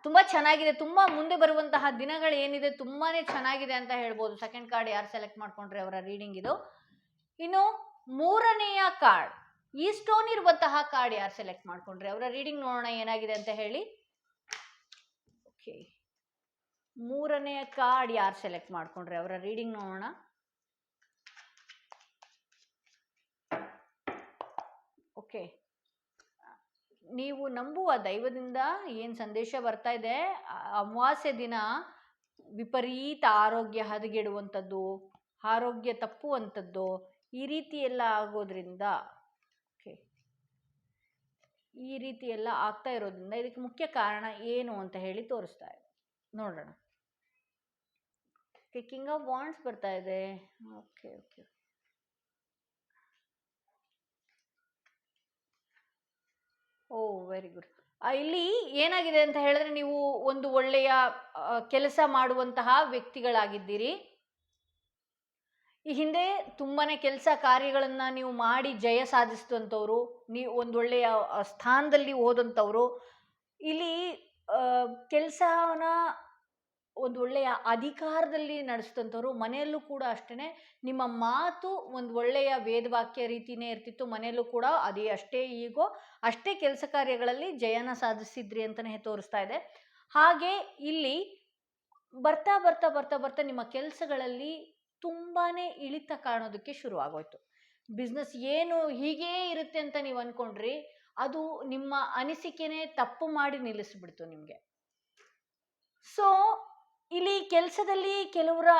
ತುಂಬಾ ಚೆನ್ನಾಗಿದೆ, ತುಂಬಾ ಮುಂದೆ ಬರುವಂತಹ ದಿನಗಳು ಏನಿದೆ ತುಂಬಾನೇ ಚೆನ್ನಾಗಿದೆ ಅಂತ ಹೇಳ್ಬೋದು. ಸೆಕೆಂಡ್ ಕಾರ್ಡ್ ಯಾರು ಸೆಲೆಕ್ಟ್ ಮಾಡ್ಕೊಂಡ್ರೆ ಅವರ ರೀಡಿಂಗ್ ಇದು. ಇನ್ನು ಮೂರನೆಯ ಕಾರ್ಡ್, ಈ ಸ್ಟೋನ್ ಇರುವಂತಹ ಕಾರ್ಡ್ ಯಾರು ಸೆಲೆಕ್ಟ್ ಮಾಡ್ಕೊಂಡ್ರೆ ಅವರ ರೀಡಿಂಗ್ ನೋಡೋಣ ಏನಾಗಿದೆ ಅಂತ ಹೇಳಿ. ಓಕೆ, ಮೂರನೆಯ ಕಾರ್ಡ್ ಯಾರು ಸೆಲೆಕ್ಟ್ ಮಾಡ್ಕೊಂಡ್ರೆ ಅವರ ರೀಡಿಂಗ್ ನೋಡೋಣ. ಓಕೆ, ನೀವು ನಂಬುವ ದೈವದಿಂದ ಏನು ಸಂದೇಶ ಬರ್ತಾ ಇದೆ, ಅಮಾವಾಸ್ಯೆ ದಿನ ವಿಪರೀತ ಆರೋಗ್ಯ ಹದಗೆಡುವಂಥದ್ದು, ಆರೋಗ್ಯ ತಪ್ಪುವಂಥದ್ದು, ಈ ರೀತಿ ಎಲ್ಲ ಆಗೋದ್ರಿಂದ, ಓಕೆ, ಈ ರೀತಿ ಎಲ್ಲ ಆಗ್ತಾ ಇರೋದ್ರಿಂದ ಇದಕ್ಕೆ ಮುಖ್ಯ ಕಾರಣ ಏನು ಅಂತ ಹೇಳಿ ತೋರಿಸ್ತಾ ಇದೆ. ನೋಡೋಣ. ಓಕೆ, ಕಿಂಗ್ ಆಫ್ ವಾಂಡ್ಸ್ ಬರ್ತಾ ಇದೆ. ಓಕೆ ಓಕೆ ಓ, ವೆರಿ ಗುಡ್. ಇಲ್ಲಿ ಏನಾಗಿದೆ ಅಂತ ಹೇಳಿದ್ರೆ, ನೀವು ಒಂದು ಒಳ್ಳೆಯ ಕೆಲಸ ಮಾಡುವಂತಹ ವ್ಯಕ್ತಿಗಳಾಗಿದ್ದೀರಿ. ಈ ಹಿಂದೆ ತುಂಬಾನೇ ಕೆಲಸ ಕಾರ್ಯಗಳನ್ನ ನೀವು ಮಾಡಿ ಜಯ ಸಾಧಿಸಿದಂಥವ್ರು, ನೀವು ಒಂದೊಳ್ಳೆಯ ಸ್ಥಾನದಲ್ಲಿ ಹೋದಂಥವ್ರು. ಇಲ್ಲಿ ಕೆಲಸನ ಒಂದು ಒಳ್ಳೆಯ ಅಧಿಕಾರದಲ್ಲಿ ನಡೆಸಿದಂಥವ್ರು. ಮನೆಯಲ್ಲೂ ಕೂಡ ಅಷ್ಟೇ, ನಿಮ್ಮ ಮಾತು ಒಂದು ಒಳ್ಳೆಯ ವೇದವಾಕ್ಯ ರೀತಿಯೇ ಇರ್ತಿತ್ತು. ಮನೆಯಲ್ಲೂ ಕೂಡ ಅದೇ ಅಷ್ಟೇ ಈಗೋ ಅಷ್ಟೇ ಕೆಲಸ ಕಾರ್ಯಗಳಲ್ಲಿ ಜಯನ ಸಾಧಿಸಿದ್ರಿ ಅಂತಲೇ ತೋರಿಸ್ತಾ ಇದೆ. ಹಾಗೆ ಇಲ್ಲಿ ಬರ್ತಾ ಬರ್ತಾ ಬರ್ತಾ ಬರ್ತಾ ನಿಮ್ಮ ಕೆಲಸಗಳಲ್ಲಿ ತುಂಬಾನೇ ಇಳಿತ ಕಾಣೋದಕ್ಕೆ ಶುರು ಆಗೋಯ್ತು. ಬಿಸ್ನೆಸ್ ಏನು ಹೀಗೇ ಇರುತ್ತೆ ಅಂತ ನೀವು ಅನ್ಕೊಂಡ್ರಿ, ಅದು ನಿಮ್ಮ ಅನಿಸಿಕೆನೇ ತಪ್ಪು ಮಾಡಿ ನಿಲ್ಲಿಸ್ಬಿಡ್ತು ನಿಮಗೆ. ಸೊ ಇಲ್ಲಿ ಕೆಲಸದಲ್ಲಿ ಕೆಲವರ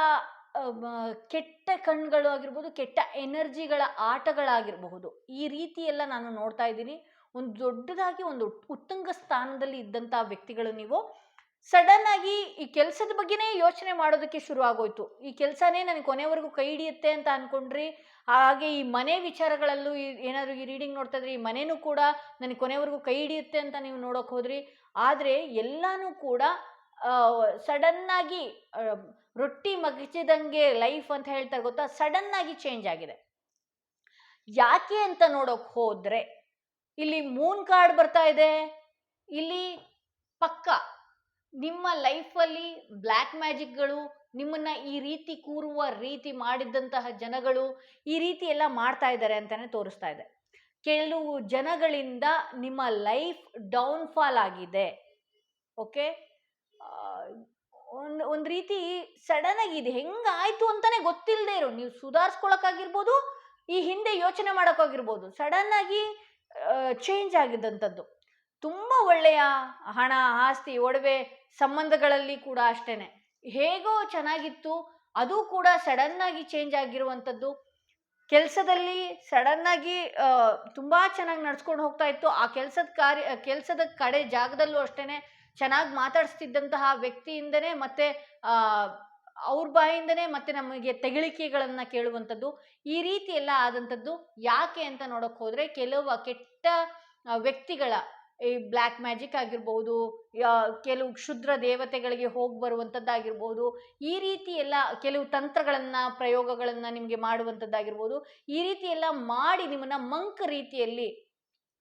ಕೆಟ್ಟ ಕಣ್ಗಳು ಆಗಿರ್ಬೋದು, ಕೆಟ್ಟ ಎನರ್ಜಿಗಳ ಆಟಗಳಾಗಿರಬಹುದು. ಈ ರೀತಿ ಎಲ್ಲ ನಾನು ನೋಡ್ತಾ ಇದ್ದೀನಿ. ಒಂದು ದೊಡ್ಡದಾಗಿ ಒಂದು ಉತ್ತುಂಗ ಸ್ಥಾನದಲ್ಲಿ ಇದ್ದಂಥ ವ್ಯಕ್ತಿಗಳು ನೀವು. ಸಡನ್ ಆಗಿ ಈ ಕೆಲಸದ ಬಗ್ಗೆನೇ ಯೋಚನೆ ಮಾಡೋದಕ್ಕೆ ಶುರು ಆಗೋಯ್ತು. ಈ ಕೆಲಸನೇ ನನಗೆ ಕೊನೆವರೆಗೂ ಕೈ ಹಿಡಿಯುತ್ತೆ ಅಂತ ಅನ್ಕೊಂಡ್ರಿ. ಹಾಗೆ ಈ ಮನೆ ವಿಚಾರಗಳಲ್ಲೂ ಏನಾದರೂ ಈ ರೀಡಿಂಗ್ ನೋಡ್ತಾ ಇದ್ರೆ, ಈ ಮನೆಯೂ ಕೂಡ ನನಗೆ ಕೊನೆವರೆಗೂ ಕೈ ಹಿಡಿಯುತ್ತೆ ಅಂತ ನೀವು ನೋಡೋಕೆ ಹೋದ್ರಿ. ಆದರೆ ಎಲ್ಲಾನು ಕೂಡ ಸಡನ್ ಆಗಿ ರೊಟ್ಟಿ ಮಗಚಿದಂಗೆ ಲೈಫ್ ಅಂತ ಹೇಳ್ತಾರೆ ಗೊತ್ತಾ, ಸಡನ್ ಆಗಿ ಚೇಂಜ್ ಆಗಿದೆ. ಯಾಕೆ ಅಂತ ನೋಡೋಕೆ ಹೋದ್ರೆ, ಇಲ್ಲಿ ಮೂನ್ ಕಾರ್ಡ್ ಬರ್ತಾ ಇದೆ. ಇಲ್ಲಿ ಪಕ್ಕ ನಿಮ್ಮ ಲೈಫಲ್ಲಿ ಬ್ಲ್ಯಾಕ್ ಮ್ಯಾಜಿಕ್ಗಳು, ನಿಮ್ಮನ್ನ ಈ ರೀತಿ ಕೂರುವ ರೀತಿ ಮಾಡಿದ್ದಂತಹ ಜನಗಳು ಈ ರೀತಿ ಎಲ್ಲ ಮಾಡ್ತಾ ಇದ್ದಾರೆ ಅಂತಾನೆ ತೋರಿಸ್ತಾ ಇದೆ. ಕೆಲವು ಜನಗಳಿಂದ ನಿಮ್ಮ ಲೈಫ್ ಡೌನ್ಫಾಲ್ ಆಗಿದೆ. ಓಕೆ, ಒಂದು ರೀತಿ ಸಡನ್ ಆಗಿ ಇದು ಹೆಂಗಾಯ್ತು ಅಂತಾನೆ ಗೊತ್ತಿಲ್ಲದೆ ಇರೋ, ನೀವು ಸುಧಾರಿಸ್ಕೊಳಕ್ಕಾಗಿರ್ಬೋದು, ಈ ಹಿಂದೆ ಯೋಚನೆ ಮಾಡೋಕ್ಕಾಗಿರ್ಬೋದು, ಸಡನ್ ಆಗಿ ಚೇಂಜ್ ಆಗಿದ್ದಂಥದ್ದು. ತುಂಬ ಒಳ್ಳೆಯ ಹಣ, ಆಸ್ತಿ, ಒಡವೆ, ಸಂಬಂಧಗಳಲ್ಲಿ ಕೂಡ ಅಷ್ಟೇನೆ. ಹೇಗೋ ಚೆನ್ನಾಗಿತ್ತು, ಅದು ಕೂಡ ಸಡನ್ ಆಗಿ ಚೇಂಜ್ ಆಗಿರುವಂಥದ್ದು. ಕೆಲಸದಲ್ಲಿ ಸಡನ್ ಆಗಿ ತುಂಬ ಚೆನ್ನಾಗಿ ನಡ್ಸ್ಕೊಂಡು ಹೋಗ್ತಾ ಇತ್ತು. ಆ ಕೆಲಸದ ಕಡೆ ಜಾಗದಲ್ಲೂ ಅಷ್ಟೇನೆ ಚೆನ್ನಾಗಿ ಮಾತಾಡಿಸ್ತಿದ್ದಂತಹ ವ್ಯಕ್ತಿಯಿಂದನೇ ಮತ್ತೆ ಅವ್ರ ಬಾಯಿಂದನೇ ಮತ್ತೆ ನಮಗೆ ತೆಗಳಿಕೆಗಳನ್ನ ಕೇಳುವಂಥದ್ದು, ಈ ರೀತಿ ಎಲ್ಲ ಆದಂಥದ್ದು. ಯಾಕೆ ಅಂತ ನೋಡೋಕೆ ಹೋದ್ರೆ, ಕೆಲವು ಕೆಟ್ಟ ವ್ಯಕ್ತಿಗಳ ಈ ಬ್ಲ್ಯಾಕ್ ಮ್ಯಾಜಿಕ್ ಆಗಿರ್ಬೋದು, ಕೆಲವು ಕ್ಷುದ್ರ ದೇವತೆಗಳಿಗೆ ಹೋಗಿ ಬರುವಂಥದ್ದಾಗಿರ್ಬೋದು, ಈ ರೀತಿ ಎಲ್ಲ ಕೆಲವು ತಂತ್ರಗಳನ್ನ ಪ್ರಯೋಗಗಳನ್ನ ನಿಮಗೆ ಮಾಡುವಂಥದ್ದಾಗಿರ್ಬೋದು, ಈ ರೀತಿ ಎಲ್ಲ ಮಾಡಿ ನಿಮ್ಮನ್ನ ಮಂಕ್ ರೀತಿಯಲ್ಲಿ,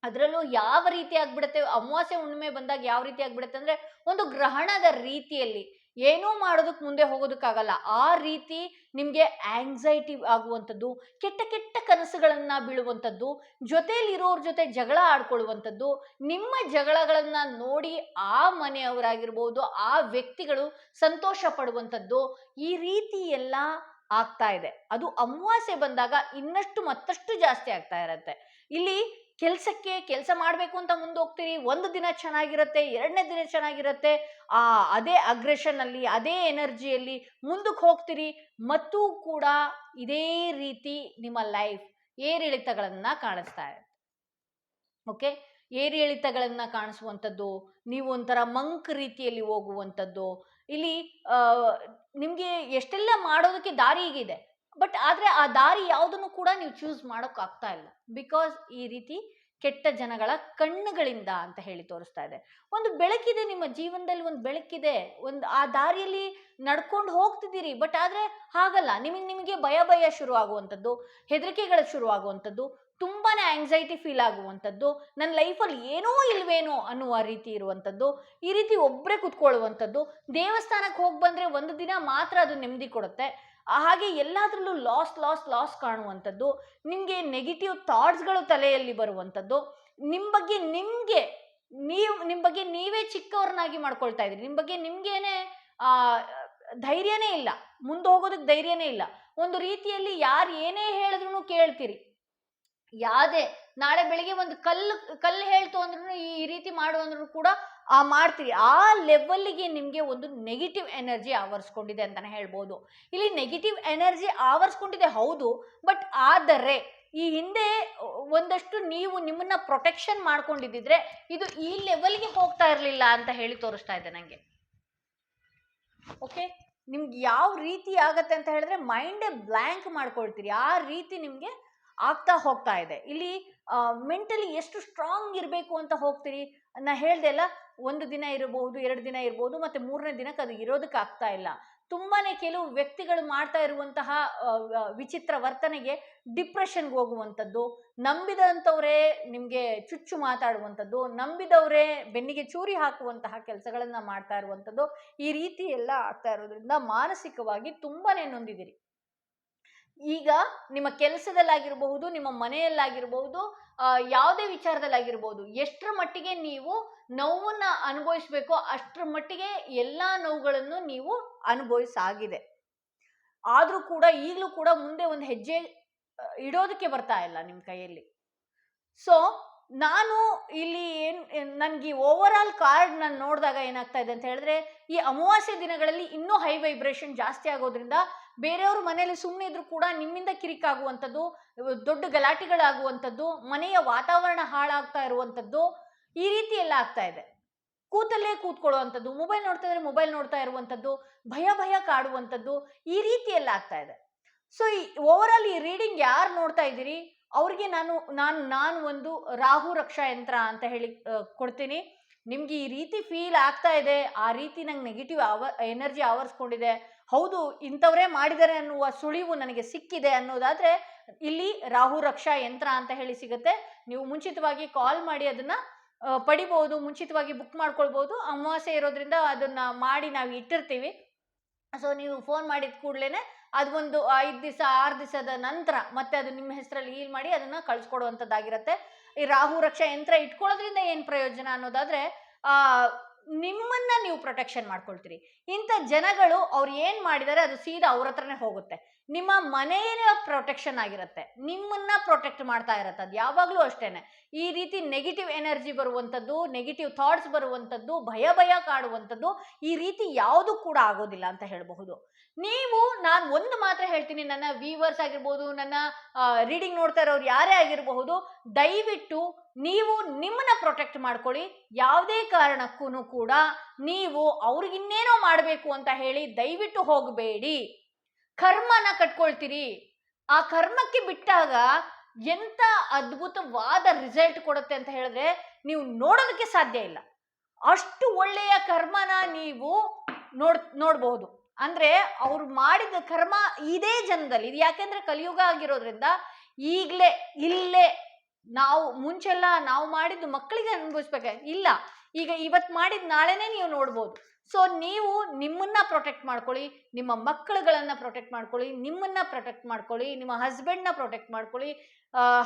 ಅದರಲ್ಲೂ ಯಾವ ರೀತಿ ಆಗ್ಬಿಡುತ್ತೆ, ಅಮಾವಾಸ್ಯೆ ಹುಣ್ಣಿಮೆ ಬಂದಾಗ ಯಾವ ರೀತಿ ಆಗ್ಬಿಡುತ್ತೆ ಅಂದ್ರೆ, ಒಂದು ಗ್ರಹಣದ ರೀತಿಯಲ್ಲಿ ಏನೂ ಮಾಡೋದಕ್ಕೆ ಮುಂದೆ ಹೋಗೋದಕ್ಕಾಗಲ್ಲ. ಆ ರೀತಿ ನಿಮಗೆ ಆಂಗ್ಸೈಟಿ ಆಗುವಂಥದ್ದು, ಕೆಟ್ಟ ಕೆಟ್ಟ ಕನಸುಗಳನ್ನ ಬೀಳುವಂಥದ್ದು, ಜೊತೆಯಲ್ಲಿರೋರ ಜೊತೆ ಜಗಳ ಆಡ್ಕೊಳ್ಳುವಂಥದ್ದು, ನಿಮ್ಮ ಜಗಳಗಳನ್ನ ನೋಡಿ ಆ ಮನೆಯವರಾಗಿರ್ಬೋದು, ಆ ವ್ಯಕ್ತಿಗಳು ಸಂತೋಷ ಪಡುವಂಥದ್ದು, ಈ ರೀತಿ ಎಲ್ಲ ಆಗ್ತಾ ಇದೆ. ಅದು ಅಮಾವಾಸ್ಯೆ ಬಂದಾಗ ಇನ್ನಷ್ಟು ಮತ್ತಷ್ಟು ಜಾಸ್ತಿ ಆಗ್ತಾ ಇರತ್ತೆ. ಇಲ್ಲಿ ಕೆಲಸ ಮಾಡಬೇಕು ಅಂತ ಮುಂದೆ ಹೋಗ್ತೀರಿ, ಒಂದು ದಿನ ಚೆನ್ನಾಗಿರುತ್ತೆ, ಎರಡನೇ ದಿನ ಚೆನ್ನಾಗಿರುತ್ತೆ, ಅದೇ ಅಗ್ರೆಷನ್ ಅಲ್ಲಿ, ಅದೇ ಎನರ್ಜಿಯಲ್ಲಿ ಮುಂದಕ್ಕೆ ಹೋಗ್ತೀರಿ, ಮತ್ತು ಕೂಡ ಇದೇ ರೀತಿ ನಿಮ್ಮ ಲೈಫ್ ಏರಿಳಿತಗಳನ್ನ ಕಾಣಿಸ್ತಾ ಇದೆ. ಓಕೆ, ಏರಿಳಿತಗಳನ್ನ ಕಾಣಿಸುವಂಥದ್ದು, ನೀವು ಒಂಥರ ಮಂಕ್ ರೀತಿಯಲ್ಲಿ ಹೋಗುವಂಥದ್ದು. ಇಲ್ಲಿ ನಿಮ್ಗೆ ಎಷ್ಟೆಲ್ಲ ಮಾಡೋದಕ್ಕೆ ದಾರಿ ಇದೆ, ಬಟ್ ಆದ್ರೆ ಆ ದಾರಿ ಯಾವುದನ್ನು ಕೂಡ ನೀವು ಚೂಸ್ ಮಾಡೋಕ್ ಆಗ್ತಾ ಇಲ್ಲ. ಬಿಕಾಸ್ ಈ ರೀತಿ ಕೆಟ್ಟ ಜನಗಳ ಕಣ್ಣುಗಳಿಂದ ಅಂತ ಹೇಳಿ ತೋರಿಸ್ತಾ ಇದೆ. ಒಂದು ಬೆಳಕಿದೆ ನಿಮ್ಮ ಜೀವನದಲ್ಲಿ, ಒಂದು ಬೆಳಕಿದೆ, ಒಂದು ಆ ದಾರಿಯಲ್ಲಿ ನಡ್ಕೊಂಡು ಹೋಗ್ತಿದ್ದೀರಿ. ಬಟ್ ಆದ್ರೆ ಹಾಗಲ್ಲ, ನಿಮಗೆ ಭಯ ಶುರು ಆಗುವಂಥದ್ದು, ಹೆದರಿಕೆಗಳು ಶುರು ಆಗುವಂಥದ್ದು, ತುಂಬಾನೇ ಆಂಗ್ಸೈಟಿ ಫೀಲ್ ಆಗುವಂಥದ್ದು, ನನ್ನ ಲೈಫಲ್ಲಿ ಏನೋ ಇಲ್ವೇನೋ ಅನ್ನುವ ರೀತಿ ಇರುವಂಥದ್ದು, ಈ ರೀತಿ ಒಬ್ಬರೇ ಕುತ್ಕೊಳ್ಳುವಂಥದ್ದು. ದೇವಸ್ಥಾನಕ್ಕೆ ಹೋಗಿ ಬಂದ್ರೆ ಒಂದು ದಿನ ಮಾತ್ರ ಅದು ನೆಮ್ಮದಿ ಕೊಡುತ್ತೆ. ಹಾಗೆ ಎಲ್ಲಾದ್ರಲ್ಲೂ ಲಾಸ್ ಕಾಣುವಂಥದ್ದು, ನಿಮಗೆ ನೆಗೆಟಿವ್ ಥಾಟ್ಸ್ಗಳು ತಲೆಯಲ್ಲಿ ಬರುವಂಥದ್ದು, ನಿಮ್ಮ ಬಗ್ಗೆ ನೀವೇ ಚಿಕ್ಕವ್ರನ್ನಾಗಿ ಮಾಡ್ಕೊಳ್ತಾ ಇದ್ರಿ. ನಿಮ್ಮ ಬಗ್ಗೆ ನಿಮ್ಗೇನೆ ಧೈರ್ಯನೇ ಇಲ್ಲ, ಮುಂದೆ ಹೋಗೋದಕ್ಕೆ ಧೈರ್ಯನೇ ಇಲ್ಲ. ಒಂದು ರೀತಿಯಲ್ಲಿ ಯಾರು ಏನೇ ಹೇಳಿದ್ರು ಕೇಳ್ತೀರಿ. ನಾಳೆ ಬೆಳಿಗ್ಗೆ ಒಂದು ಕಲ್ಲು ಹೇಳ್ತು ಅಂದ್ರೂ, ಈ ರೀತಿ ಮಾಡು ಅಂದ್ರೂ ಕೂಡ ಮಾಡ್ತೀರಿ. ಆ ಲೆವೆಲ್ಗೆ ನಿಮಗೆ ಒಂದು ನೆಗೆಟಿವ್ ಎನರ್ಜಿ ಆವರಿಸ್ಕೊಂಡಿದೆ ಅಂತಾನೆ ಹೇಳ್ಬೋದು. ಇಲ್ಲಿ ನೆಗೆಟಿವ್ ಎನರ್ಜಿ ಆವರಿಸ್ಕೊಂಡಿದೆ ಹೌದು, ಬಟ್ ಆದರೆ ಈ ಹಿಂದೆ ಒಂದಷ್ಟು ನೀವು ನಿಮ್ಮನ್ನ ಪ್ರೊಟೆಕ್ಷನ್ ಮಾಡ್ಕೊಂಡಿದ್ದಿದ್ರೆ ಇದು ಈ ಲೆವೆಲ್ಗೆ ಹೋಗ್ತಾ ಇರಲಿಲ್ಲ ಅಂತ ಹೇಳಿ ತೋರಿಸ್ತಾ ಇದೆ ನನಗೆ. ಓಕೆ, ನಿಮ್ಗೆ ಯಾವ ರೀತಿ ಆಗತ್ತೆ ಅಂತ ಹೇಳಿದ್ರೆ ಮೈಂಡೇ ಬ್ಲ್ಯಾಂಕ್ ಮಾಡ್ಕೊಳ್ತೀರಿ, ಆ ರೀತಿ ನಿಮ್ಗೆ ಆಗ್ತಾ ಹೋಗ್ತಾ ಇದೆ. ಇಲ್ಲಿ ಮೆಂಟಲಿ ಎಷ್ಟು ಸ್ಟ್ರಾಂಗ್ ಇರಬೇಕು ಅಂತ ಹೋಗ್ತೀರಿ. ನಾ ಹೇಳ್ದೆ ಅಲ್ಲ, ಒಂದು ದಿನ ಇರಬಹುದು, 2 ದಿನ ಇರ್ಬೋದು, ಮತ್ತೆ 3ನೇ ದಿನಕ್ಕೆ ಅದು ಇರೋದಕ್ಕೆ ಆಗ್ತಾ ಇಲ್ಲ. ತುಂಬಾನೇ ಕೆಲವು ವ್ಯಕ್ತಿಗಳು ಮಾಡ್ತಾ ಇರುವಂತಹ ವಿಚಿತ್ರ ವರ್ತನೆಗೆ ಡಿಪ್ರೆಷನ್ಗೆ ಹೋಗುವಂಥದ್ದು, ನಂಬಿದಂಥವರೇ ನಿಮಗೆ ಚುಚ್ಚು ಮಾತಾಡುವಂಥದ್ದು, ನಂಬಿದವರೇ ಬೆನ್ನಿಗೆ ಚೂರಿ ಹಾಕುವಂತಹ ಕೆಲಸಗಳನ್ನ ಮಾಡ್ತಾ ಇರುವಂಥದ್ದು, ಈ ರೀತಿ ಎಲ್ಲ ಆಗ್ತಾ ಇರೋದ್ರಿಂದ ಮಾನಸಿಕವಾಗಿ ತುಂಬಾನೇ ನೊಂದಿದ್ದೀರಿ. ಈಗ ನಿಮ್ಮ ಕೆಲಸದಲ್ಲಾಗಿರಬಹುದು, ನಿಮ್ಮ ಮನೆಯಲ್ಲಾಗಿರಬಹುದು, ಯಾವುದೇ ವಿಚಾರದಲ್ಲಾಗಿರ್ಬೋದು, ಎಷ್ಟರ ಮಟ್ಟಿಗೆ ನೀವು ನೋವನ್ನ ಅನುಭವಿಸ್ಬೇಕೋ ಅಷ್ಟರ ಮಟ್ಟಿಗೆ ಎಲ್ಲಾ ನೋವುಗಳನ್ನು ನೀವು ಅನುಭವಿಸಾಗಿದೆ. ಆದ್ರೂ ಕೂಡ ಈಗಲೂ ಕೂಡ ಮುಂದೆ ಒಂದು ಹೆಜ್ಜೆ ಇಡೋದಕ್ಕೆ ಬರ್ತಾ ಇಲ್ಲ ನಿಮ್ಮ ಕೈಯಲ್ಲಿ. ಸೊ ನಾನು ಇಲ್ಲಿ ನನ್ಗೆ ಓವರ್ ಆಲ್ ಕಾರ್ಡ್ ನಾನು ನೋಡಿದಾಗ ಏನಾಗ್ತಾ ಇದೆ ಅಂತ ಹೇಳಿದ್ರೆ, ಈ ಅಮಾವಾಸ್ಯೆ ದಿನಗಳಲ್ಲಿ ಇನ್ನೂ ಹೈ ವೈಬ್ರೇಷನ್ ಜಾಸ್ತಿ ಆಗೋದ್ರಿಂದ ಬೇರೆಯವ್ರ ಮನೆಯಲ್ಲಿ ಸುಮ್ಮನೆ ಇದ್ರೂ ಕೂಡ ನಿಮ್ಮಿಂದ ಕಿರಿಕಾಗುವಂಥದ್ದು, ದೊಡ್ಡ ಗಲಾಟೆಗಳಾಗುವಂಥದ್ದು, ಮನೆಯ ವಾತಾವರಣ ಹಾಳಾಗ್ತಾ ಇರುವಂಥದ್ದು, ಈ ರೀತಿ ಎಲ್ಲ ಆಗ್ತಾ ಇದೆ. ಕೂತಲ್ಲೇ ಕೂತ್ಕೊಳ್ಳುವಂಥದ್ದು, ಮೊಬೈಲ್ ನೋಡ್ತಾ ಇದ್ರೆ ಮೊಬೈಲ್ ನೋಡ್ತಾ ಇರುವಂಥದ್ದು, ಭಯ ಕಾಡುವಂಥದ್ದು, ಈ ರೀತಿ ಎಲ್ಲ ಆಗ್ತಾ ಇದೆ. ಸೊ ಈ ಓವರ್ ಆಲ್ ಈ ರೀಡಿಂಗ್ ಯಾರು ನೋಡ್ತಾ ಇದ್ದೀರಿ ಅವ್ರಿಗೆ ನಾನು ಒಂದು ರಾಹು ರಕ್ಷಾ ಯಂತ್ರ ಅಂತ ಹೇಳಿ ಕೊಡ್ತೀನಿ. ನಿಮ್ಗೆ ಈ ರೀತಿ ಫೀಲ್ ಆಗ್ತಾ ಇದೆ, ಆ ರೀತಿ ನಂಗೆ ನೆಗೆಟಿವ್ ಎನರ್ಜಿ ಆವರಿಸ್ಕೊಂಡಿದೆ, ಹೌದು ಇಂಥವರೇ ಮಾಡಿದ್ದಾರೆ ಅನ್ನುವ ಸುಳಿವು ನನಗೆ ಸಿಕ್ಕಿದೆ ಅನ್ನೋದಾದ್ರೆ ಇಲ್ಲಿ ರಾಹು ರಕ್ಷಾ ಯಂತ್ರ ಅಂತ ಹೇಳಿ ಸಿಗುತ್ತೆ. ನೀವು ಮುಂಚಿತವಾಗಿ ಕಾಲ್ ಮಾಡಿ ಅದನ್ನ ಪಡಿಬಹುದು, ಮುಂಚಿತವಾಗಿ ಬುಕ್ ಮಾಡ್ಕೊಳ್ಬಹುದು. ಅಮಾವಾಸ್ಯೆ ಇರೋದ್ರಿಂದ ಅದನ್ನ ಮಾಡಿ ನಾವು ಇಟ್ಟಿರ್ತೀವಿ. ಸೊ ನೀವು ಫೋನ್ ಮಾಡಿದ ಕೂಡಲೇ ಅದೊಂದು 5 ದಿವಸ 6 ದಿವಸದ ನಂತರ ಮತ್ತೆ ಅದು ನಿಮ್ಮ ಹೆಸರಲ್ಲಿ ಹೀಲ್ ಮಾಡಿ ಅದನ್ನ ಕಳ್ಸ್ಕೊಡುವಂಥದ್ದಾಗಿರುತ್ತೆ. ಈ ರಾಹು ರಕ್ಷಾ ಯಂತ್ರ ಇಟ್ಕೊಳ್ಳೋದ್ರಿಂದ ಏನು ಪ್ರಯೋಜನ ಅನ್ನೋದಾದ್ರೆ, ನಿಮ್ಮನ್ನ ನೀವು ಪ್ರೊಟೆಕ್ಷನ್ ಮಾಡ್ಕೊಳ್ತೀರಿ. ಇಂಥ ಜನಗಳು ಅವ್ರು ಏನ್ ಮಾಡಿದ್ದಾರೆ ಅದು ಸೀದಾ ಅವ್ರ ಹತ್ರನೇ ಹೋಗುತ್ತೆ. ನಿಮ್ಮ ಮನೆಯ ಪ್ರೊಟೆಕ್ಷನ್ ಆಗಿರುತ್ತೆ, ನಿಮ್ಮನ್ನ ಪ್ರೊಟೆಕ್ಟ್ ಮಾಡ್ತಾ ಇರತ್ತೆ. ಅದು ಯಾವಾಗ್ಲೂ ಅಷ್ಟೇನೆ. ಈ ರೀತಿ ನೆಗೆಟಿವ್ ಎನರ್ಜಿ ಬರುವಂಥದ್ದು, ನೆಗೆಟಿವ್ ಥಾಟ್ಸ್ ಬರುವಂಥದ್ದು, ಭಯ ಕಾಡುವಂಥದ್ದು, ಈ ರೀತಿ ಯಾವುದು ಕೂಡ ಆಗೋದಿಲ್ಲ ಅಂತ ಹೇಳಬಹುದು. ನಾನು ಒಂದು ಮಾತ್ರ ಹೇಳ್ತೀನಿ, ನನ್ನ ವ್ಯೂವರ್ಸ್ ಆಗಿರ್ಬೋದು, ನನ್ನ ರೀಡಿಂಗ್ ನೋಡ್ತಾ ಇರೋರು ಯಾರೇ ಆಗಿರಬಹುದು, ದಯವಿಟ್ಟು ನೀವು ನಿಮ್ಮನ್ನ ಪ್ರೊಟೆಕ್ಟ್ ಮಾಡ್ಕೊಳ್ಳಿ. ಯಾವುದೇ ಕಾರಣಕ್ಕೂ ಕೂಡ ನೀವು ಅವ್ರಿಗಿನ್ನೇನೋ ಮಾಡಬೇಕು ಅಂತ ಹೇಳಿ ದಯವಿಟ್ಟು ಹೋಗಬೇಡಿ. ಕರ್ಮನ ಕಟ್ಕೊಳ್ತೀರಿ. ಆ ಕರ್ಮಕ್ಕೆ ಬಿಟ್ಟಾಗ ಎಂತ ಅದ್ಭುತವಾದ ರಿಸಲ್ಟ್ ಕೊಡುತ್ತೆ ಅಂತ ಹೇಳಿದ್ರೆ ನೀವು ನೋಡೋದಕ್ಕೆ ಸಾಧ್ಯ ಇಲ್ಲ. ಅಷ್ಟು ಒಳ್ಳೆಯ ಕರ್ಮನ ನೀವು ನೋಡಬಹುದು. ಅಂದ್ರೆ ಅವ್ರು ಮಾಡಿದ ಕರ್ಮ ಇದೇ ಜನ್ಮದಲ್ಲಿ ಇದು. ಯಾಕೆಂದ್ರೆ ಕಲಿಯುಗ ಆಗಿರೋದ್ರಿಂದ ಈಗ್ಲೇ ಇಲ್ಲೇ ನಾವು ಮುಂಚೆಲ್ಲ ನಾವು ಮಾಡಿದ್ದು ಮಕ್ಕಳಿಗೆ ಅನುಭವಿಸ್ಬೇಕ ಇಲ್ಲ, ಈಗ ಇವತ್ತು ಮಾಡಿದ ನಾಳೆನೇ ನೀವು ನೋಡ್ಬೋದು. ಸೊ ನೀವು ನಿಮ್ಮನ್ನ ಪ್ರೊಟೆಕ್ಟ್ ಮಾಡ್ಕೊಳ್ಳಿ, ನಿಮ್ಮ ಮಕ್ಕಳುಗಳನ್ನ ಪ್ರೊಟೆಕ್ಟ್ ಮಾಡ್ಕೊಳ್ಳಿ, ನಿಮ್ಮನ್ನ ಪ್ರೊಟೆಕ್ಟ್ ಮಾಡ್ಕೊಳ್ಳಿ, ನಿಮ್ಮ ಹಸ್ಬೆಂಡ್ನ ಪ್ರೊಟೆಕ್ಟ್ ಮಾಡ್ಕೊಳ್ಳಿ,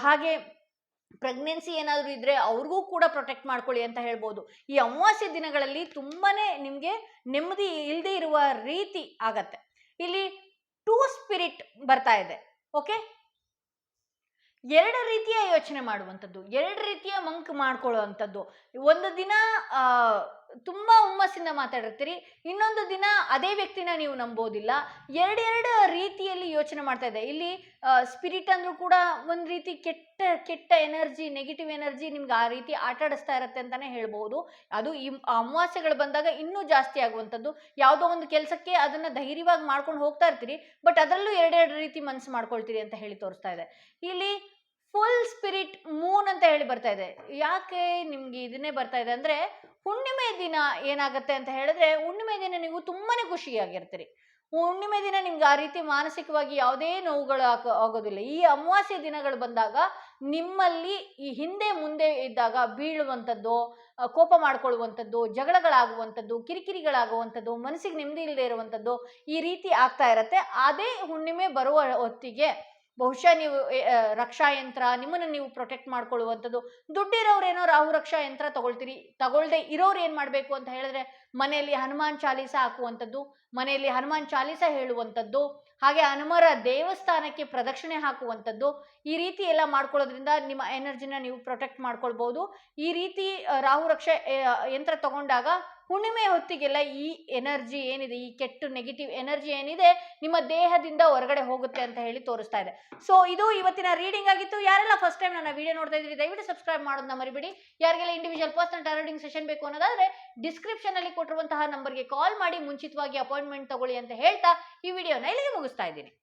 ಹಾಗೆ ಪ್ರೆಗ್ನೆನ್ಸಿ ಏನಾದರೂ ಇದ್ರೆ ಅವ್ರಿಗೂ ಕೂಡ ಪ್ರೊಟೆಕ್ಟ್ ಮಾಡ್ಕೊಳ್ಳಿ ಅಂತ ಹೇಳ್ಬೋದು. ಈ ಅಮಾವಾಸ್ಯೆ ದಿನಗಳಲ್ಲಿ ತುಂಬಾನೇ ನಿಮ್ಗೆ ನೆಮ್ಮದಿ ಇಲ್ಲದೆ ಇರುವ ರೀತಿ ಆಗತ್ತೆ. ಇಲ್ಲಿ 2 ಸ್ಪಿರಿಟ್ ಬರ್ತಾ ಇದೆ. ಓಕೆ, 2 ರೀತಿಯ ಯೋಚನೆ ಮಾಡುವಂಥದ್ದು, 2 ರೀತಿಯ ಮಂಕ್ ಮಾಡ್ಕೊಳ್ಳುವಂಥದ್ದು. ಒಂದು ದಿನ ತುಂಬಾ ಹುಮ್ಮಸ್ಸಿಂದ ಮಾತಾಡಿರ್ತೀರಿ, ಇನ್ನೊಂದು ದಿನ ಅದೇ ವ್ಯಕ್ತಿನ ನೀವು ನಂಬೋದಿಲ್ಲ. 2 ರೀತಿಯಲ್ಲಿ ಯೋಚನೆ ಮಾಡ್ತಾ ಇದೆ. ಇಲ್ಲಿ ಸ್ಪಿರಿಟ್ ಅಂದ್ರೂ ಕೂಡ ಒಂದು ರೀತಿ ಕೆಟ್ಟ ಎನರ್ಜಿ, ನೆಗೆಟಿವ್ ಎನರ್ಜಿ ನಿಮ್ಗೆ ಆ ರೀತಿ ಆಟಾಡಿಸ್ತಾ ಇರತ್ತೆ ಅಂತಾನೆ ಹೇಳ್ಬಹುದು. ಅದು ಈ ಅಮಾವಾಸ್ಯೆಗಳು ಬಂದಾಗ ಇನ್ನೂ ಜಾಸ್ತಿ ಆಗುವಂಥದ್ದು. ಯಾವುದೋ ಒಂದು ಕೆಲಸಕ್ಕೆ ಅದನ್ನ ಧೈರ್ಯವಾಗಿ ಮಾಡ್ಕೊಂಡು ಹೋಗ್ತಾ ಇರ್ತೀರಿ, ಬಟ್ ಅದರಲ್ಲೂ 2 ರೀತಿ ಮನಸ್ಸು ಮಾಡ್ಕೊಳ್ತೀರಿ ಅಂತ ಹೇಳಿ ತೋರಿಸ್ತಾ ಇದೆ. ಇಲ್ಲಿ ಫುಲ್ ಸ್ಪಿರಿಟ್ ಮೂನ್ ಅಂತ ಹೇಳಿ ಬರ್ತಾ ಇದೆ. ಯಾಕೆ ನಿಮ್ಗೆ ಇದನ್ನೇ ಬರ್ತಾ ಇದೆ ಅಂದ್ರೆ, ಹುಣ್ಣಿಮೆ ದಿನ ಏನಾಗತ್ತೆ ಅಂತ ಹೇಳಿದ್ರೆ, ಹುಣ್ಣಿಮೆ ದಿನ ನೀವು ತುಂಬಾನೇ ಖುಷಿಯಾಗಿರ್ತೀರಿ. ಹುಣ್ಣಿಮೆ ದಿನ ನಿಮ್ಗೆ ಆ ರೀತಿ ಮಾನಸಿಕವಾಗಿ ಯಾವುದೇ ನೋವುಗಳು ಆಗೋದಿಲ್ಲ. ಈ ಅಮಾವಾಸ್ಯೆ ದಿನಗಳು ಬಂದಾಗ ನಿಮ್ಮಲ್ಲಿ ಈ ಹಿಂದೆ ಮುಂದೆ ಇದ್ದಾಗ ಬೀಳುವಂಥದ್ದು, ಕೋಪ ಮಾಡ್ಕೊಳ್ಳುವಂಥದ್ದು, ಜಗಳಗಳಾಗುವಂಥದ್ದು, ಕಿರಿಕಿರಿಗಳಾಗುವಂಥದ್ದು, ಮನಸ್ಸಿಗೆ ನೆಮ್ಮದಿ ಇಲ್ಲದೆ ಇರುವಂಥದ್ದು, ಈ ರೀತಿ ಆಗ್ತಾ ಇರತ್ತೆ. ಅದೇ ಹುಣ್ಣಿಮೆ ಬರುವ ಹೊತ್ತಿಗೆ ಬಹುಶಃ ನೀವು ರಕ್ಷಾ ಯಂತ್ರ, ನಿಮ್ಮನ್ನು ನೀವು ಪ್ರೊಟೆಕ್ಟ್ ಮಾಡ್ಕೊಳ್ಳುವಂಥದ್ದು. ದುಡ್ಡಿರೋರೇನೋ ರಾಹು ರಕ್ಷಾ ಯಂತ್ರ ತಗೊಳ್ತೀರಿ. ತಗೊಳ್ದೆ ಇರೋರು ಏನ್ ಮಾಡ್ಬೇಕು ಅಂತ ಹೇಳಿದ್ರೆ, ಮನೆಯಲ್ಲಿ ಹನುಮಾನ್ ಚಾಲೀಸ ಹಾಕುವಂಥದ್ದು, ಮನೆಯಲ್ಲಿ ಹನುಮಾನ್ ಚಾಲೀಸ ಹೇಳುವಂಥದ್ದು, ಹಾಗೆ ಹನುಮರ ದೇವಸ್ಥಾನಕ್ಕೆ ಪ್ರದಕ್ಷಿಣೆ ಹಾಕುವಂಥದ್ದು, ಈ ರೀತಿ ಎಲ್ಲ ಮಾಡ್ಕೊಳ್ಳೋದ್ರಿಂದ ನಿಮ್ಮ ಎನರ್ಜಿನ ನೀವು ಪ್ರೊಟೆಕ್ಟ್ ಮಾಡ್ಕೊಳ್ಬಹುದು. ಈ ರೀತಿ ರಾಹು ರಕ್ಷಾ ಯಂತ್ರ ತಗೊಂಡಾಗ ಹುಣ್ಣಿಮೆ ಹೊತ್ತಿಗೆಲ್ಲ ಈ ಎನರ್ಜಿ ಏನಿದೆ, ಈ ಕೆಟ್ಟ ನೆಗೆಟಿವ್ ಎನರ್ಜಿ ಏನಿದೆ ನಿಮ್ಮ ದೇಹದಿಂದ ಹೊರಗಡೆ ಹೋಗುತ್ತೆ ಅಂತ ಹೇಳಿ ತೋರಿಸ್ತಾ ಇದೆ. ಸೊ ಇದು ಇವತ್ತಿನ ರೀಡಿಂಗ್ ಆಗಿತ್ತು. ಯಾರೆಲ್ಲ ಫಸ್ಟ್ ಟೈಮ್ ನನ್ನ ವಿಡಿಯೋ ನೋಡ್ತಾ ಇದ್ದೀರಿ ದಯವಿಟ್ಟು ಸಬ್ಸ್ಕ್ರೈಬ್ ಮಾಡೋದನ್ನ ಮರಿಬೇಡಿ. ಯಾರಿಗೆಲ್ಲ ಇಂಡಿವಿಜುವಲ್ ಪರ್ಸನಲ್ ಟಾರೋಟಿಂಗ್ ಸೆಷನ್ ಬೇಕು ಅನ್ನೋದಾದ್ರೆ ಡಿಸ್ಕ್ರಿಪ್ಷನ್ ಅಲ್ಲಿ ಕೊಟ್ಟಿರುವಂತಹ ನಂಬರ್ಗೆ ಕಾಲ್ ಮಾಡಿ ಮುಂಚಿತವಾಗಿ ಅಪಾಯಿಂಟ್ಮೆಂಟ್ ತಗೊಳ್ಳಿ ಅಂತ ಹೇಳ್ತಾ ಈ ವಿಡಿಯೋನ ಇಲ್ಲಿಗೆ ಮುಗಿಸ್ತಾ ಇದ್ದೀನಿ.